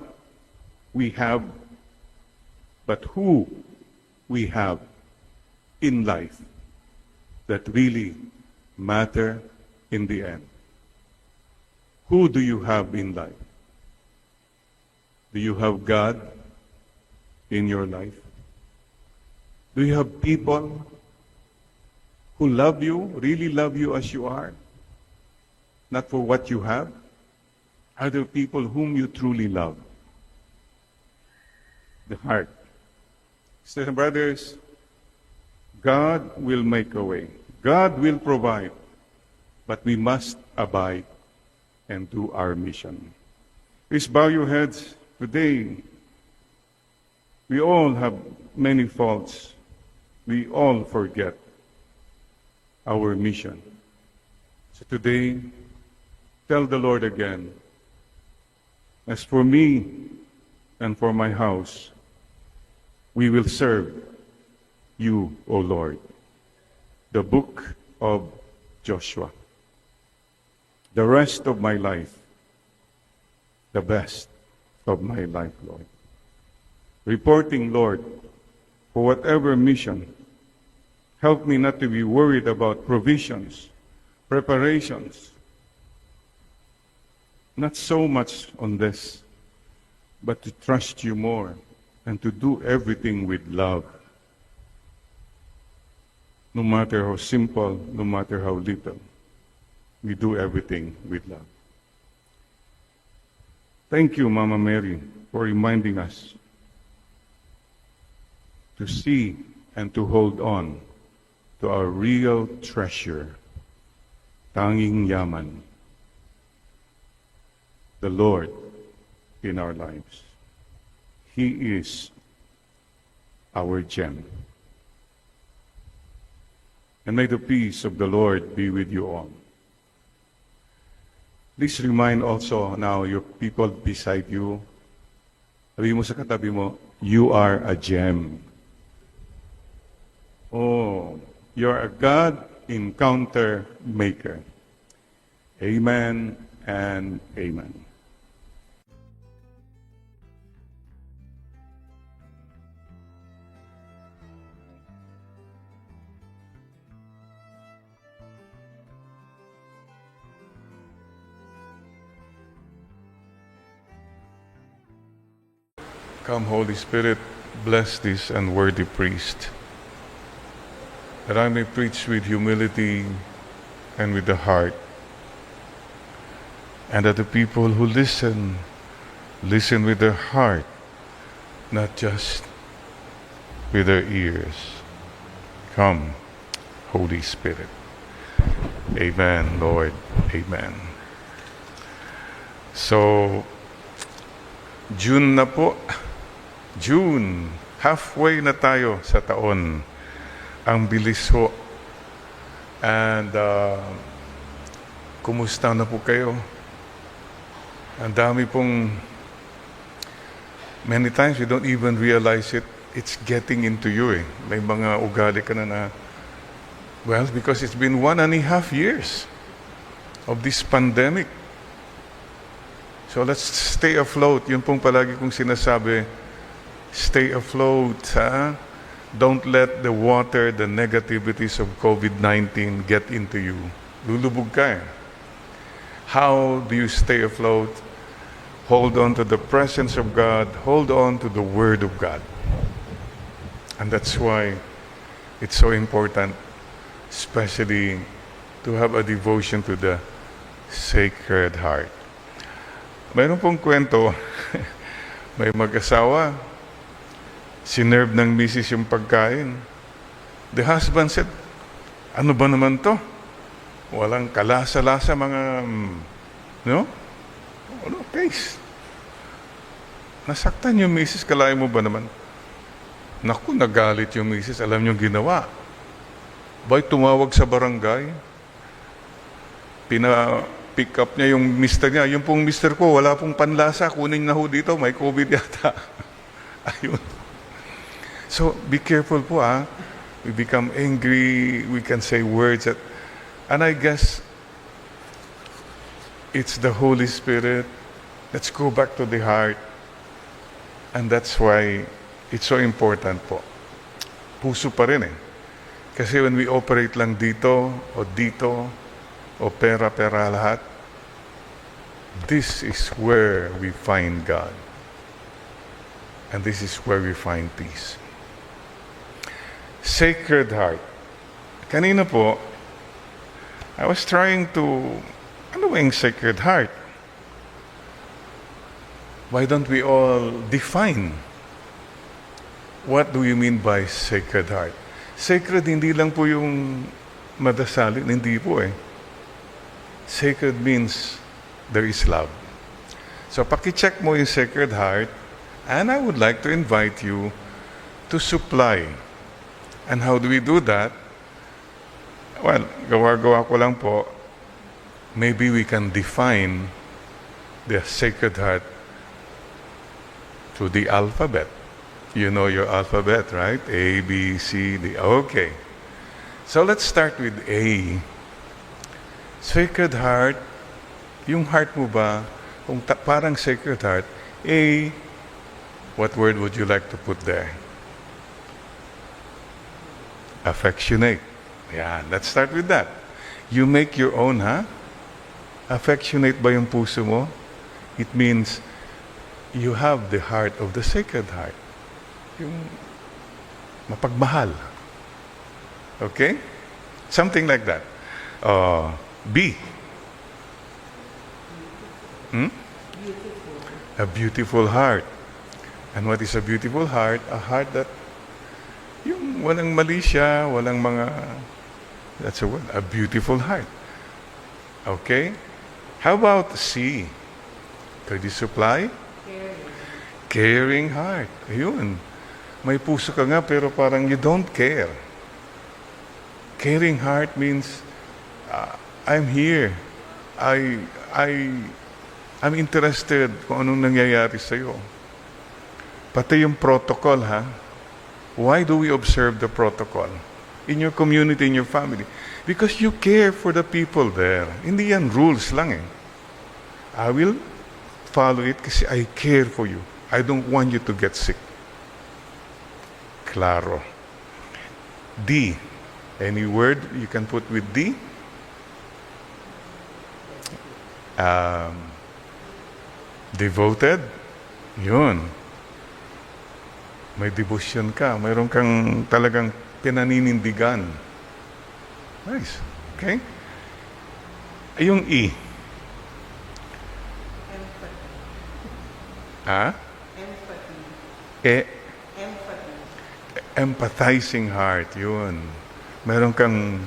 we have, but who we have in life that really matter in the end. Who do you have in life? Do you have God in your life? Do you have people who love you, really love you as you are, not for what you have? Are there people whom you truly love? The heart. Sisters and brothers, God will make a way. God will provide. But we must abide and do our mission. Please bow your heads today. We all have many faults. We all forget our mission. So today, tell the Lord again, as for me and for my house, we will serve you, O Lord. The book of Joshua. The rest of my life, the best of my life, Lord. Reporting, Lord, for whatever mission, help me not to be worried about provisions, preparations. Not so much on this, but to trust you more and to do everything with love. No matter how simple, no matter how little, we do everything with love. Thank you, Mama Mary, for reminding us to see and to hold on to our real treasure, tanging yaman, the Lord in our lives. He is our gem. And may the peace of the Lord be with you all. Please remind also now your people beside you. Sabi mo sa katabi mo, you are a gem. Oh, you're a God encounter maker. Amen and amen. Come, Holy Spirit, bless this unworthy priest, that I may preach with humility and with the heart, and that the people who listen with their heart, not just with their ears. Come, Holy Spirit. Amen, Lord. Amen. So, June na po. June, halfway na tayo sa taon. Ang bilis ho. And kumusta na po kayo? Ang dami pong, many times you don't even realize it. It's getting into you eh. May mga ugali ka na well, because it's been 1.5 years of this pandemic. So let's stay afloat. Yun pong palagi kong sinasabi. Stay afloat, ha? Don't let the water, the negativities of COVID-19 get into you. Lulubog ka eh. How do you stay afloat? Hold on to the presence of God. Hold on to the Word of God. And that's why it's so important, especially to have a devotion to the Sacred Heart. Mayroon pong kwento, may mag-asawa, sinerve ng misis yung pagkain. The husband said, ano ba naman to? Walang kalasa-lasa mga, no? Ano, taste. Nasaktan yung misis, kalahin mo ba naman? Naku, nagalit yung misis, alam niyo ginawa. Ba'y tumawag sa barangay? Pick up niya yung mister niya. Yung pong mister ko, wala pong panlasa. Kunin na ho dito, may COVID yata. Ayun. So, be careful po We become angry, we can say words that, and I guess, It's the Holy Spirit. Let's go back to the heart. And that's why it's so important po. Puso pa rin eh. Kasi when we operate lang dito, o pera lahat, this is where we find God. And this is where we find peace. Sacred Heart. Kanina po, I was trying to, ano ba yung Sacred Heart? Why don't we all define? What do you mean by Sacred Heart? Sacred, hindi lang po yung madasalin, hindi po eh. Sacred means there is love. So paki-check mo yung Sacred Heart, and I would like to invite you to supply. And how do we do that? Well, gawa-gawa ko lang po. Maybe we can define the Sacred Heart through the alphabet. You know your alphabet, right? A, B, C, D. Okay. So let's start with A. Sacred Heart, yung heart mo ba, kung parang Sacred Heart, A, what word would you like to put there? Affectionate. Yeah, let's start with that. You make your own, ha? Affectionate ba yung puso mo? It means you have the heart of the Sacred Heart. Yung mapagmahal. Okay? Something like that. B. A beautiful heart. And what is a beautiful heart? A heart that yung walang mali siya, walang mga, that's a word, a beautiful heart. Okay? How about C? Could you supply? Caring heart. Ayun. May puso ka nga pero parang you don't care. Caring heart means I'm here. I'm interested kung anong nangyayari sa iyo. Pati yung protocol, ha? Why do we observe the protocol? In your community, in your family. Because you care for the people there. Hindi yan rules lang eh. I will follow it kasi I care for you. I don't want you to get sick. Claro. D. Any word you can put with D? Devoted? Yun. May devotion ka. Mayroon kang talagang pinaninindigan. Nice. Okay? Yung E. Ha? Empathizing heart, yun. Meron kang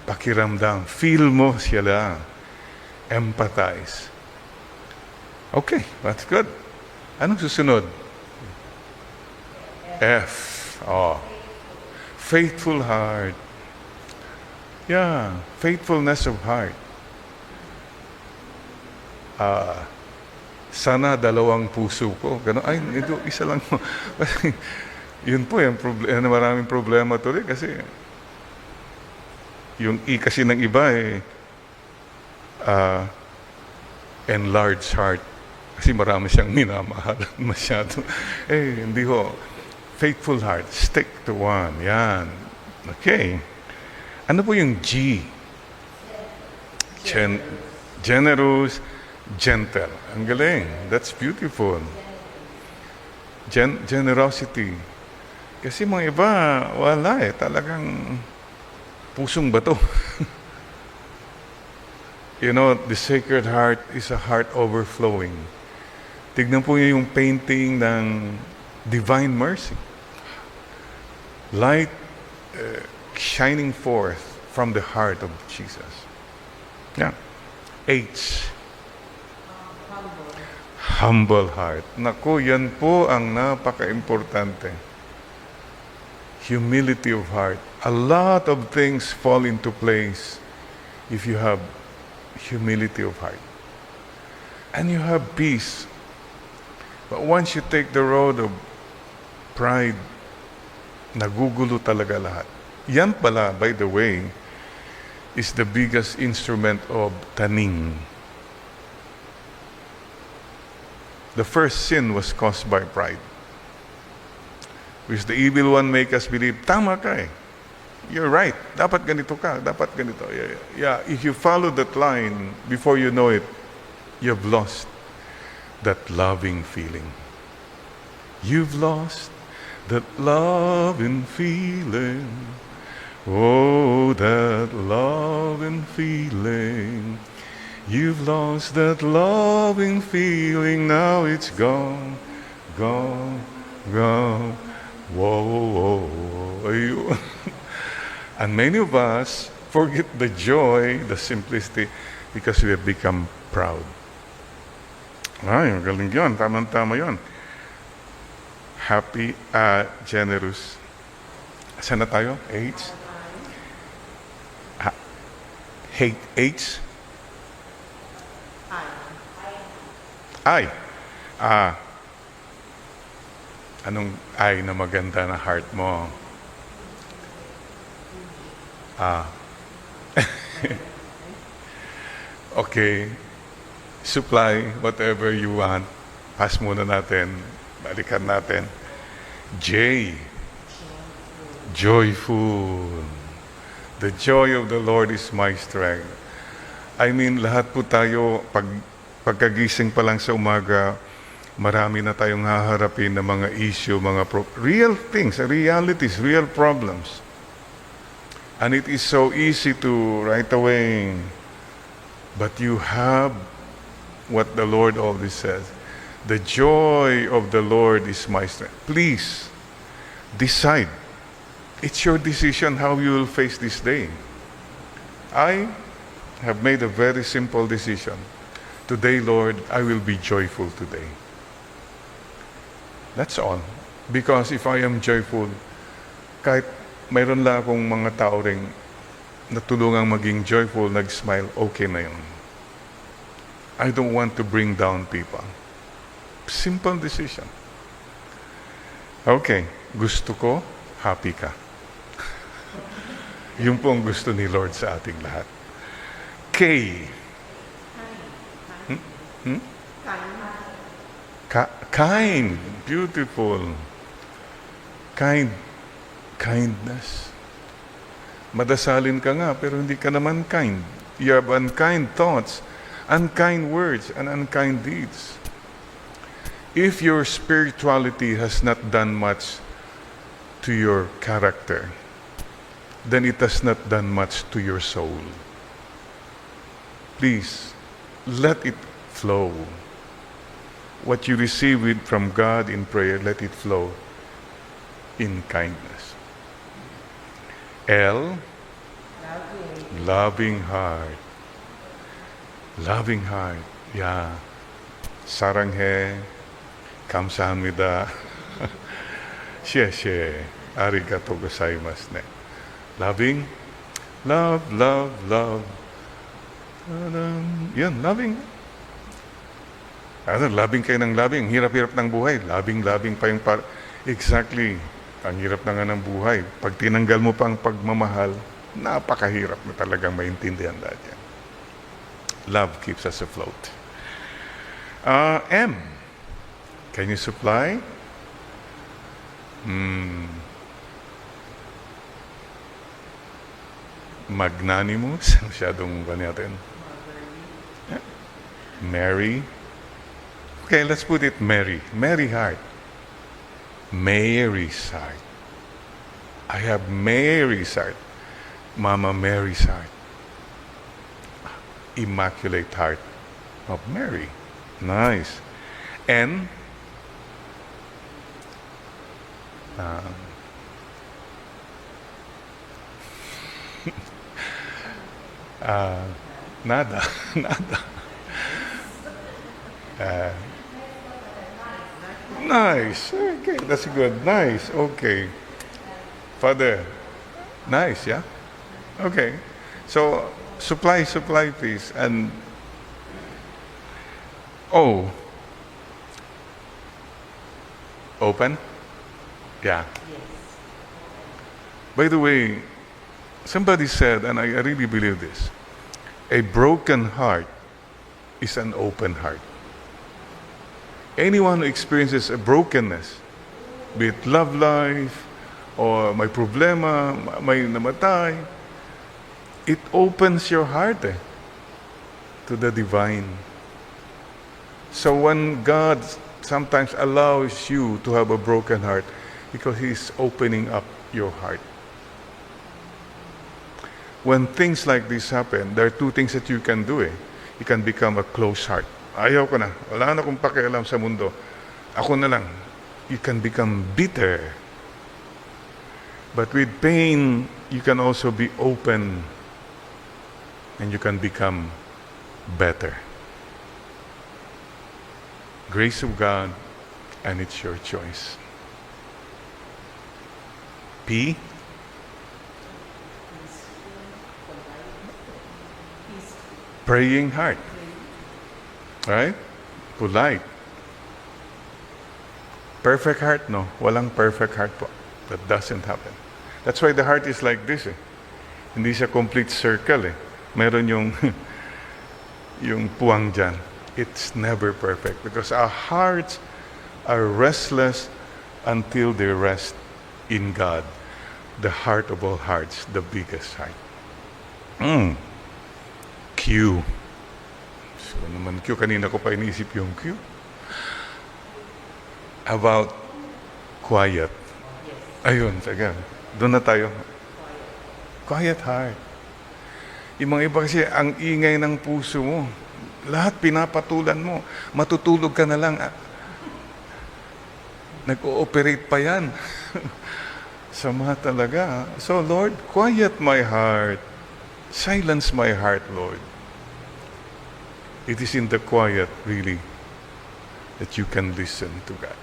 pakiramdam. Feel mo sila. Empathize. Okay, that's good. Anong susunod? F. Oh. Faithful heart. Yeah, faithfulness of heart. Sana dalawang puso ko. Ganun. Ay, ito, isa lang. Yun po, yung maraming problema tuloy kasi yung E kasi ng iba enlarged heart. Kasi marami siyang minamahal masyado. Hindi ho. Faithful heart. Stick to one. Yan. Okay. Ano po yung G? Generous, gentle. Ang galing. That's beautiful. Generosity. Kasi mga iba, wala talagang pusong bato. You know, the Sacred Heart is a heart overflowing. Tignan po niyo yung painting ng Divine Mercy. Light shining forth from the heart of Jesus. Yeah. H. Humble heart. Naku, yan po ang napaka-importante. Humility of heart. A lot of things fall into place if you have humility of heart. And you have peace. But once you take the road of pride, nagugulo talaga lahat. Yan pala, by the way, is the biggest instrument of taning. The first sin was caused by pride. Which the evil one make us believe, tama ka eh. You're right. Dapat ganito ka. Dapat ganito. Yeah. If you follow that line, before you know it, you've lost that loving feeling. You've lost that loving feeling. Oh, that loving feeling. You've lost that loving feeling. Now it's gone, gone, gone. Whoa, whoa, whoa. Ayun. And many of us forget the joy, the simplicity, because we have become proud. Ay, magaling yun. Tama-tama yun. Happy, generous. Saan na tayo? H? Hate, H? I. Anong I na maganda na heart mo? Okay. Supply whatever you want. Pass muna natin. Balikan natin. J. Joyful. The joy of the Lord is my strength. I mean, lahat po tayo, pagkagising pa lang sa umaga, marami na tayong haharapin na mga issue, real things, realities, real problems. And it is so easy to right away. But you have what the Lord always says. The joy of the Lord is my strength. Please, decide. It's your decision how you will face this day. I have made a very simple decision. Today, Lord, I will be joyful today. That's all. Because if I am joyful, kahit mayroon lang akong mga tao ring natulungang maging joyful, nag-smile, okay na yun. I don't want to bring down people. Simple decision. Okay, gusto ko, happy ka. Yun po ang gusto ni Lord sa ating lahat. K. Kind. Beautiful. Kindness. Madasalin ka nga, pero hindi ka naman kind. You have unkind thoughts, unkind words, and unkind deeds. If your spirituality has not done much to your character, then it has not done much to your soul. Please, let it flow. What you receive from God in prayer, let it flow in kindness. L, loving heart. Loving heart. Yeah. Saranghe, kamsahamnida. Shie. Arigato gozaimasu ne. Loving. Love. Yan, loving. Labing kayo ng labing. Hirap-hirap ng buhay. Labing pa yung exactly. Ang hirap na nga ng buhay. Pag tinanggal mo pang pagmamahal, napakahirap na talagang maintindihan lahat yan. Love keeps us afloat. M. Can you supply? Magnanimous. Masyadong ba natin? Mary. Okay, let's put it Mary. Mary heart. Mary's heart. I have Mary's heart. Mama Mary's heart. Immaculate heart of Mary. Nice. And nada. Nice. Okay, that's good. Nice. Okay. Father. Nice, yeah? Okay. So, supply, please. And O. Open? Yeah. Yes. By the way, somebody said, and I really believe this, a broken heart is an open heart. Anyone who experiences a brokenness, be it love life, or may problema, may namatay, it opens your heart to the divine. So when God sometimes allows you to have a broken heart, because He's opening up your heart. When things like this happen, there are two things that you can do. You can become a close heart. Ayaw ko na. Wala na akong pakialam sa mundo. Ako na lang. You can become bitter. But with pain, you can also be open and you can become better. Grace of God, and it's your choice. P. Praying heart. Right? Polite. Perfect heart? No. Walang perfect heart po. That doesn't happen. That's why the heart is like this. Hindi siya complete circle. Meron yung yung puwang dyan. It's never perfect because our hearts are restless until they rest in God, the heart of all hearts, the biggest heart. Q. So naman Q, kanina ko pa inisip yung Q. About quiet. Ayun, sige. Doon na tayo. Quiet heart. Yung mga iba kasi, ang ingay ng puso mo. Lahat pinapatulan mo. Matutulog ka na lang. Nag-ooperate pa yan. Sama talaga. So, Lord, quiet my heart. Silence my heart, Lord. It is in the quiet, really, that you can listen to God.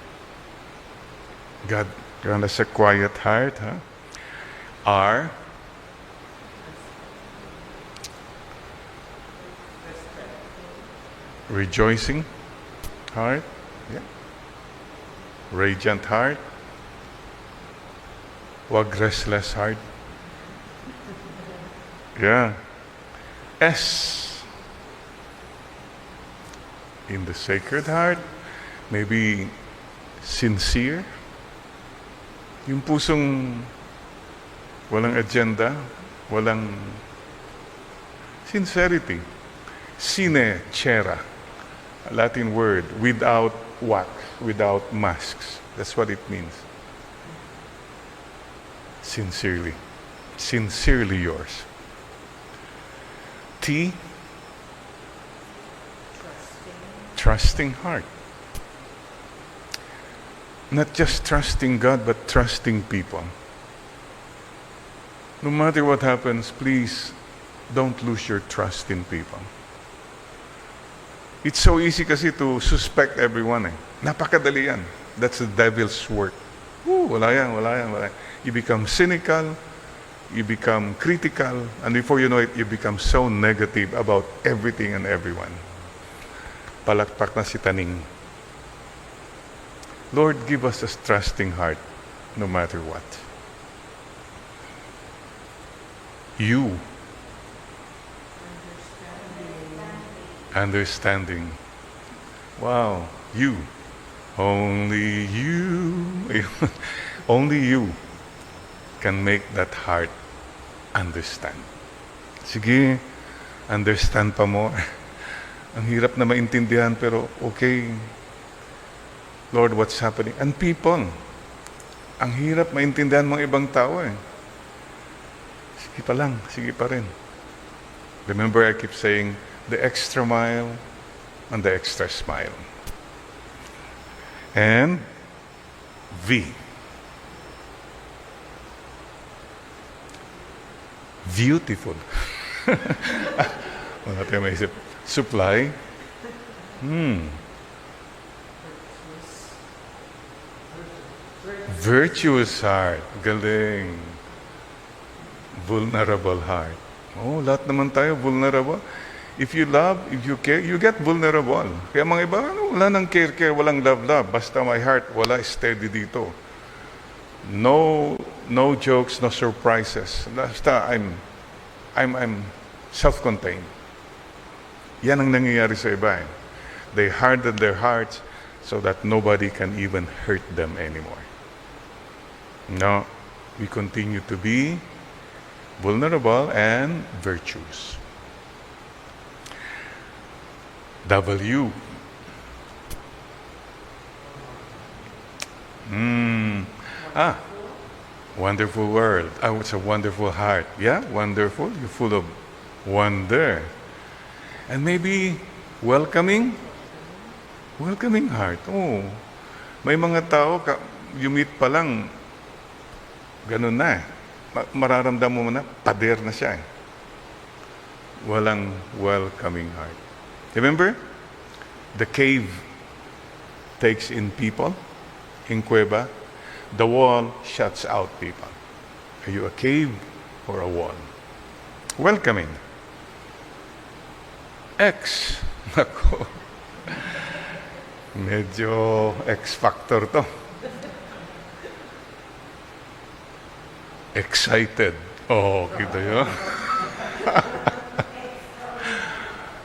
God, grant us a quiet heart, huh? R. Rejoicing heart. Yeah. Radiant heart. Wag restless heart. Yeah. S. In the sacred heart, maybe sincere. Yung pusong walang agenda, walang sincerity. Sine cera, a Latin word, without wax, without masks. That's what it means. Sincerely. Sincerely yours. T. Trusting heart. Not just trusting God, but trusting people. No matter what happens, please don't lose your trust in people. It's so easy kasi to suspect everyone. Napakadali yan. That's the devil's work. Wala yan. You become cynical, you become critical, and before you know it, you become so negative about everything and everyone. Palakpak na si Taning. Lord, give us a trusting heart, no matter what. You. Understanding. Wow, you. Only you. Only you can make that heart understand. Sige, understand pa more. Ang hirap na maintindihan, pero okay. Lord, what's happening? And people, ang hirap maintindihan mga ibang tao Sige pa lang, sige pa rin. Remember, I keep saying, the extra mile and the extra smile. And V. Beautiful. Wala tayo maisip. Supply. Virtuous heart. Galing. Vulnerable heart. Oh, lahat naman tayo vulnerable. If you love, if you care, you get vulnerable. Kaya mga iba, wala nang care, walang love. Basta my heart, wala steady dito. No jokes, no surprises. Basta I'm self-contained. Yan ang nangyayari sa iba. They harden their hearts so that nobody can even hurt them anymore. No, we continue to be vulnerable and virtuous. W. Wonderful world. Oh, it's a wonderful heart. Yeah, wonderful. You're full of wonder. And maybe welcoming. Welcoming heart. Oh, may mga tao, you meet pa lang, ganun na eh. Mararamdam mo na, pader na siya eh. Walang welcoming heart. Remember? The cave takes in people, in cueva. The wall shuts out people. Are you a cave or a wall? Welcoming. X. Nako. Medyo X-factor to. Excited. Oh, kita yun.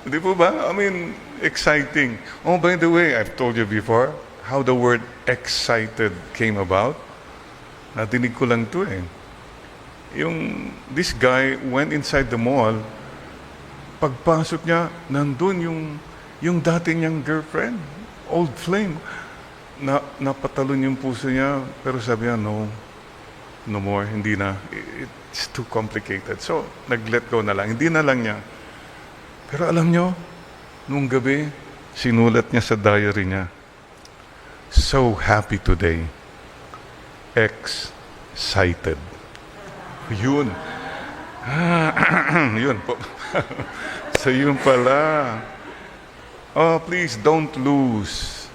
Di po ba? I mean, exciting. Oh, by the way, I've told you before how the word excited came about. Natinig ko lang to eh. This guy went inside the mall. Pagpasok niya, nandun yung dati niyang girlfriend, old flame. Napatalon yung puso niya, pero sabi niya, no more, hindi na. It's too complicated. So, nag-let go na lang. Hindi na lang niya. Pero alam niyo, nung gabi, sinulat niya sa diary niya, so happy today. Excited. Yun. Yun po. So yun pala. Oh, please don't lose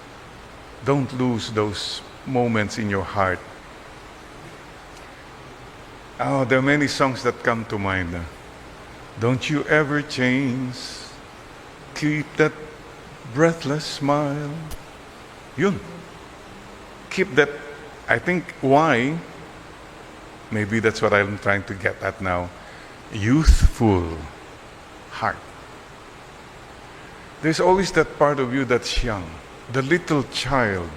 those moments in your heart. Oh, there are many songs that come to mind. Don't you ever change. Keep that breathless smile. Yun. Keep that, I think why, maybe that's what I'm trying to get at now, youthful heart. There's always that part of you that's young, the little child,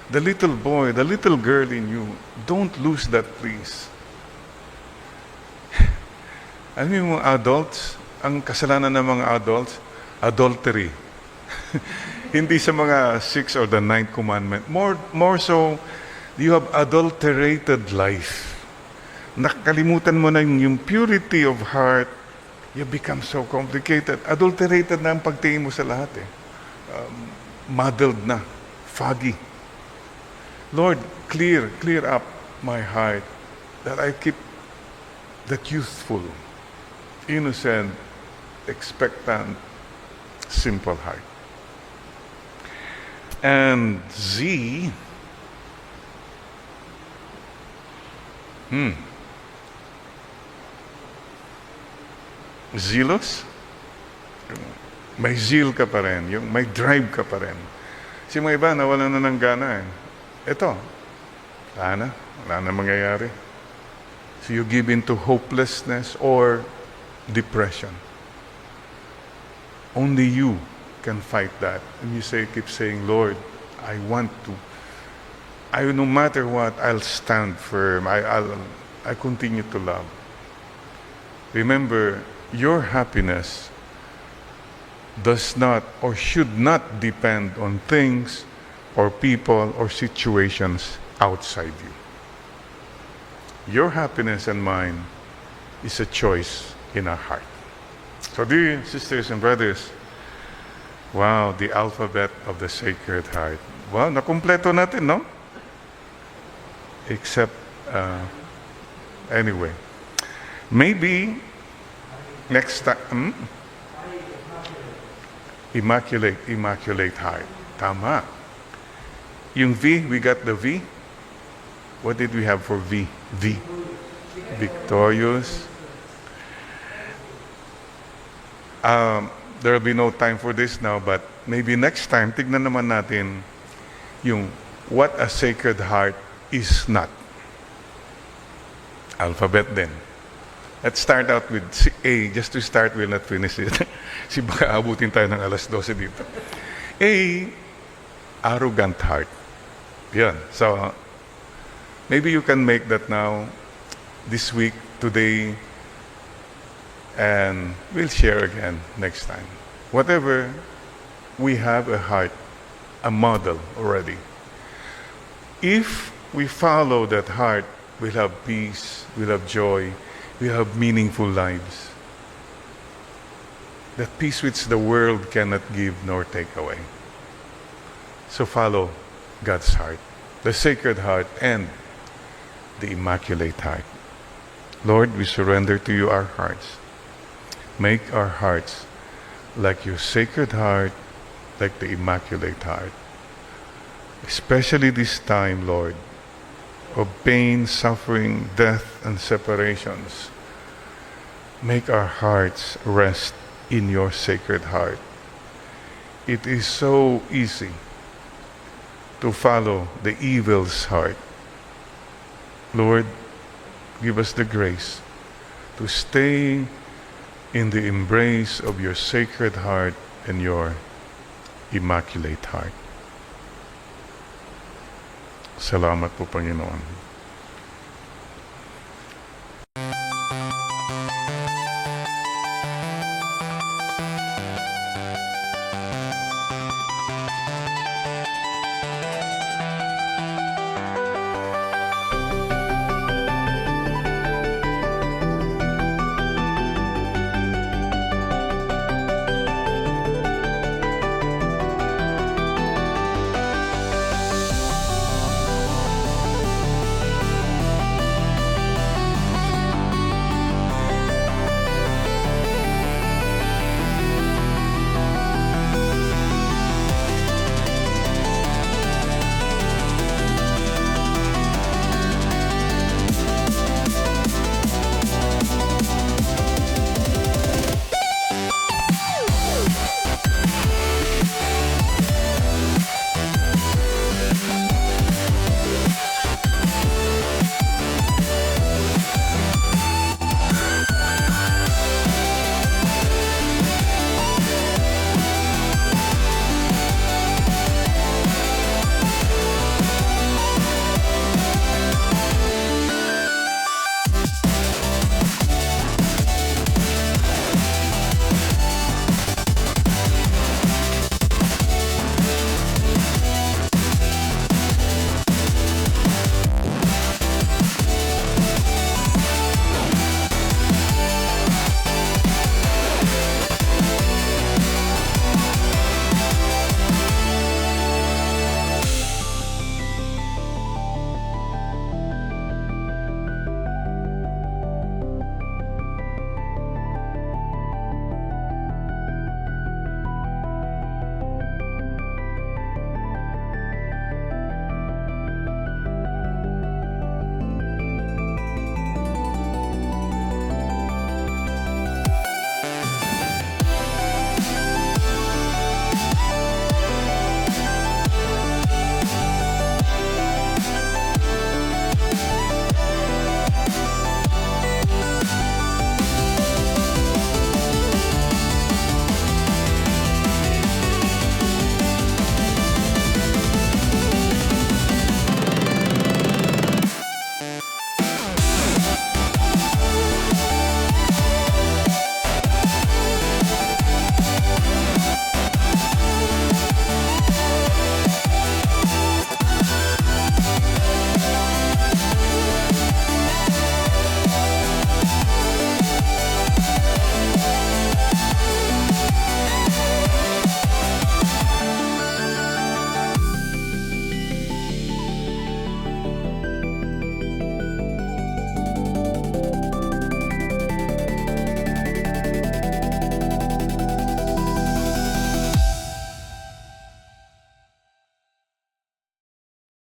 the little boy, the little girl in you. Don't lose that, please. Alam mo yung mga adults, ang kasalanan ng mga adults, adultery. Hindi sa mga 6 or the 9th commandment. More so, you have adulterated life. Nakalimutan mo na yung purity of heart. You become so complicated. Adulterated na ang pagtingin mo sa lahat eh. Muddled na. Foggy. Lord, clear up my heart that I keep that youthful, innocent, expectant, simple heart. And Z, zealous? May zeal ka pa rin, may drive ka pa rin. Kasi mga iba, nawalan na ng gana eh. Ito, wala na mangyayari. So you give into hopelessness or depression. Only you can fight that. And you keep saying, Lord, I want to. No matter what, I'll stand firm. I continue to love. Remember, your happiness does not or should not depend on things or people or situations outside you. Your happiness and mine is a choice in our heart. So dear sisters and brothers, wow, the alphabet of the Sacred Heart. Wow, nakumpleto natin, no? Except, anyway. Maybe, next time, Immaculate Heart. Tama. Yung V, we got the V. What did we have for V? V. Victorious. There will be no time for this now, but maybe next time, tignan naman natin yung what a Sacred Heart is not. Alphabet din. Let's start out with A. Just to start, we'll not finish it. Baka abutin tayo ng alas 12 dito. A, arrogant heart. Yan. So, maybe you can make that now, this week, today, and we'll share again next time. Whatever, we have a heart, a model already. If we follow that heart, we'll have peace, we'll have joy, we'll have meaningful lives. That peace which the world cannot give nor take away. So follow God's heart, the Sacred Heart and the Immaculate Heart. Lord, we surrender to you our hearts. Make our hearts like your Sacred Heart, like the Immaculate Heart. Especially this time, Lord, of pain, suffering, death, and separations. Make our hearts rest in your Sacred Heart. It is so easy to follow the evil's heart. Lord, give us the grace to stay in the embrace of your Sacred Heart and your Immaculate Heart. Salamat po, Panginoon.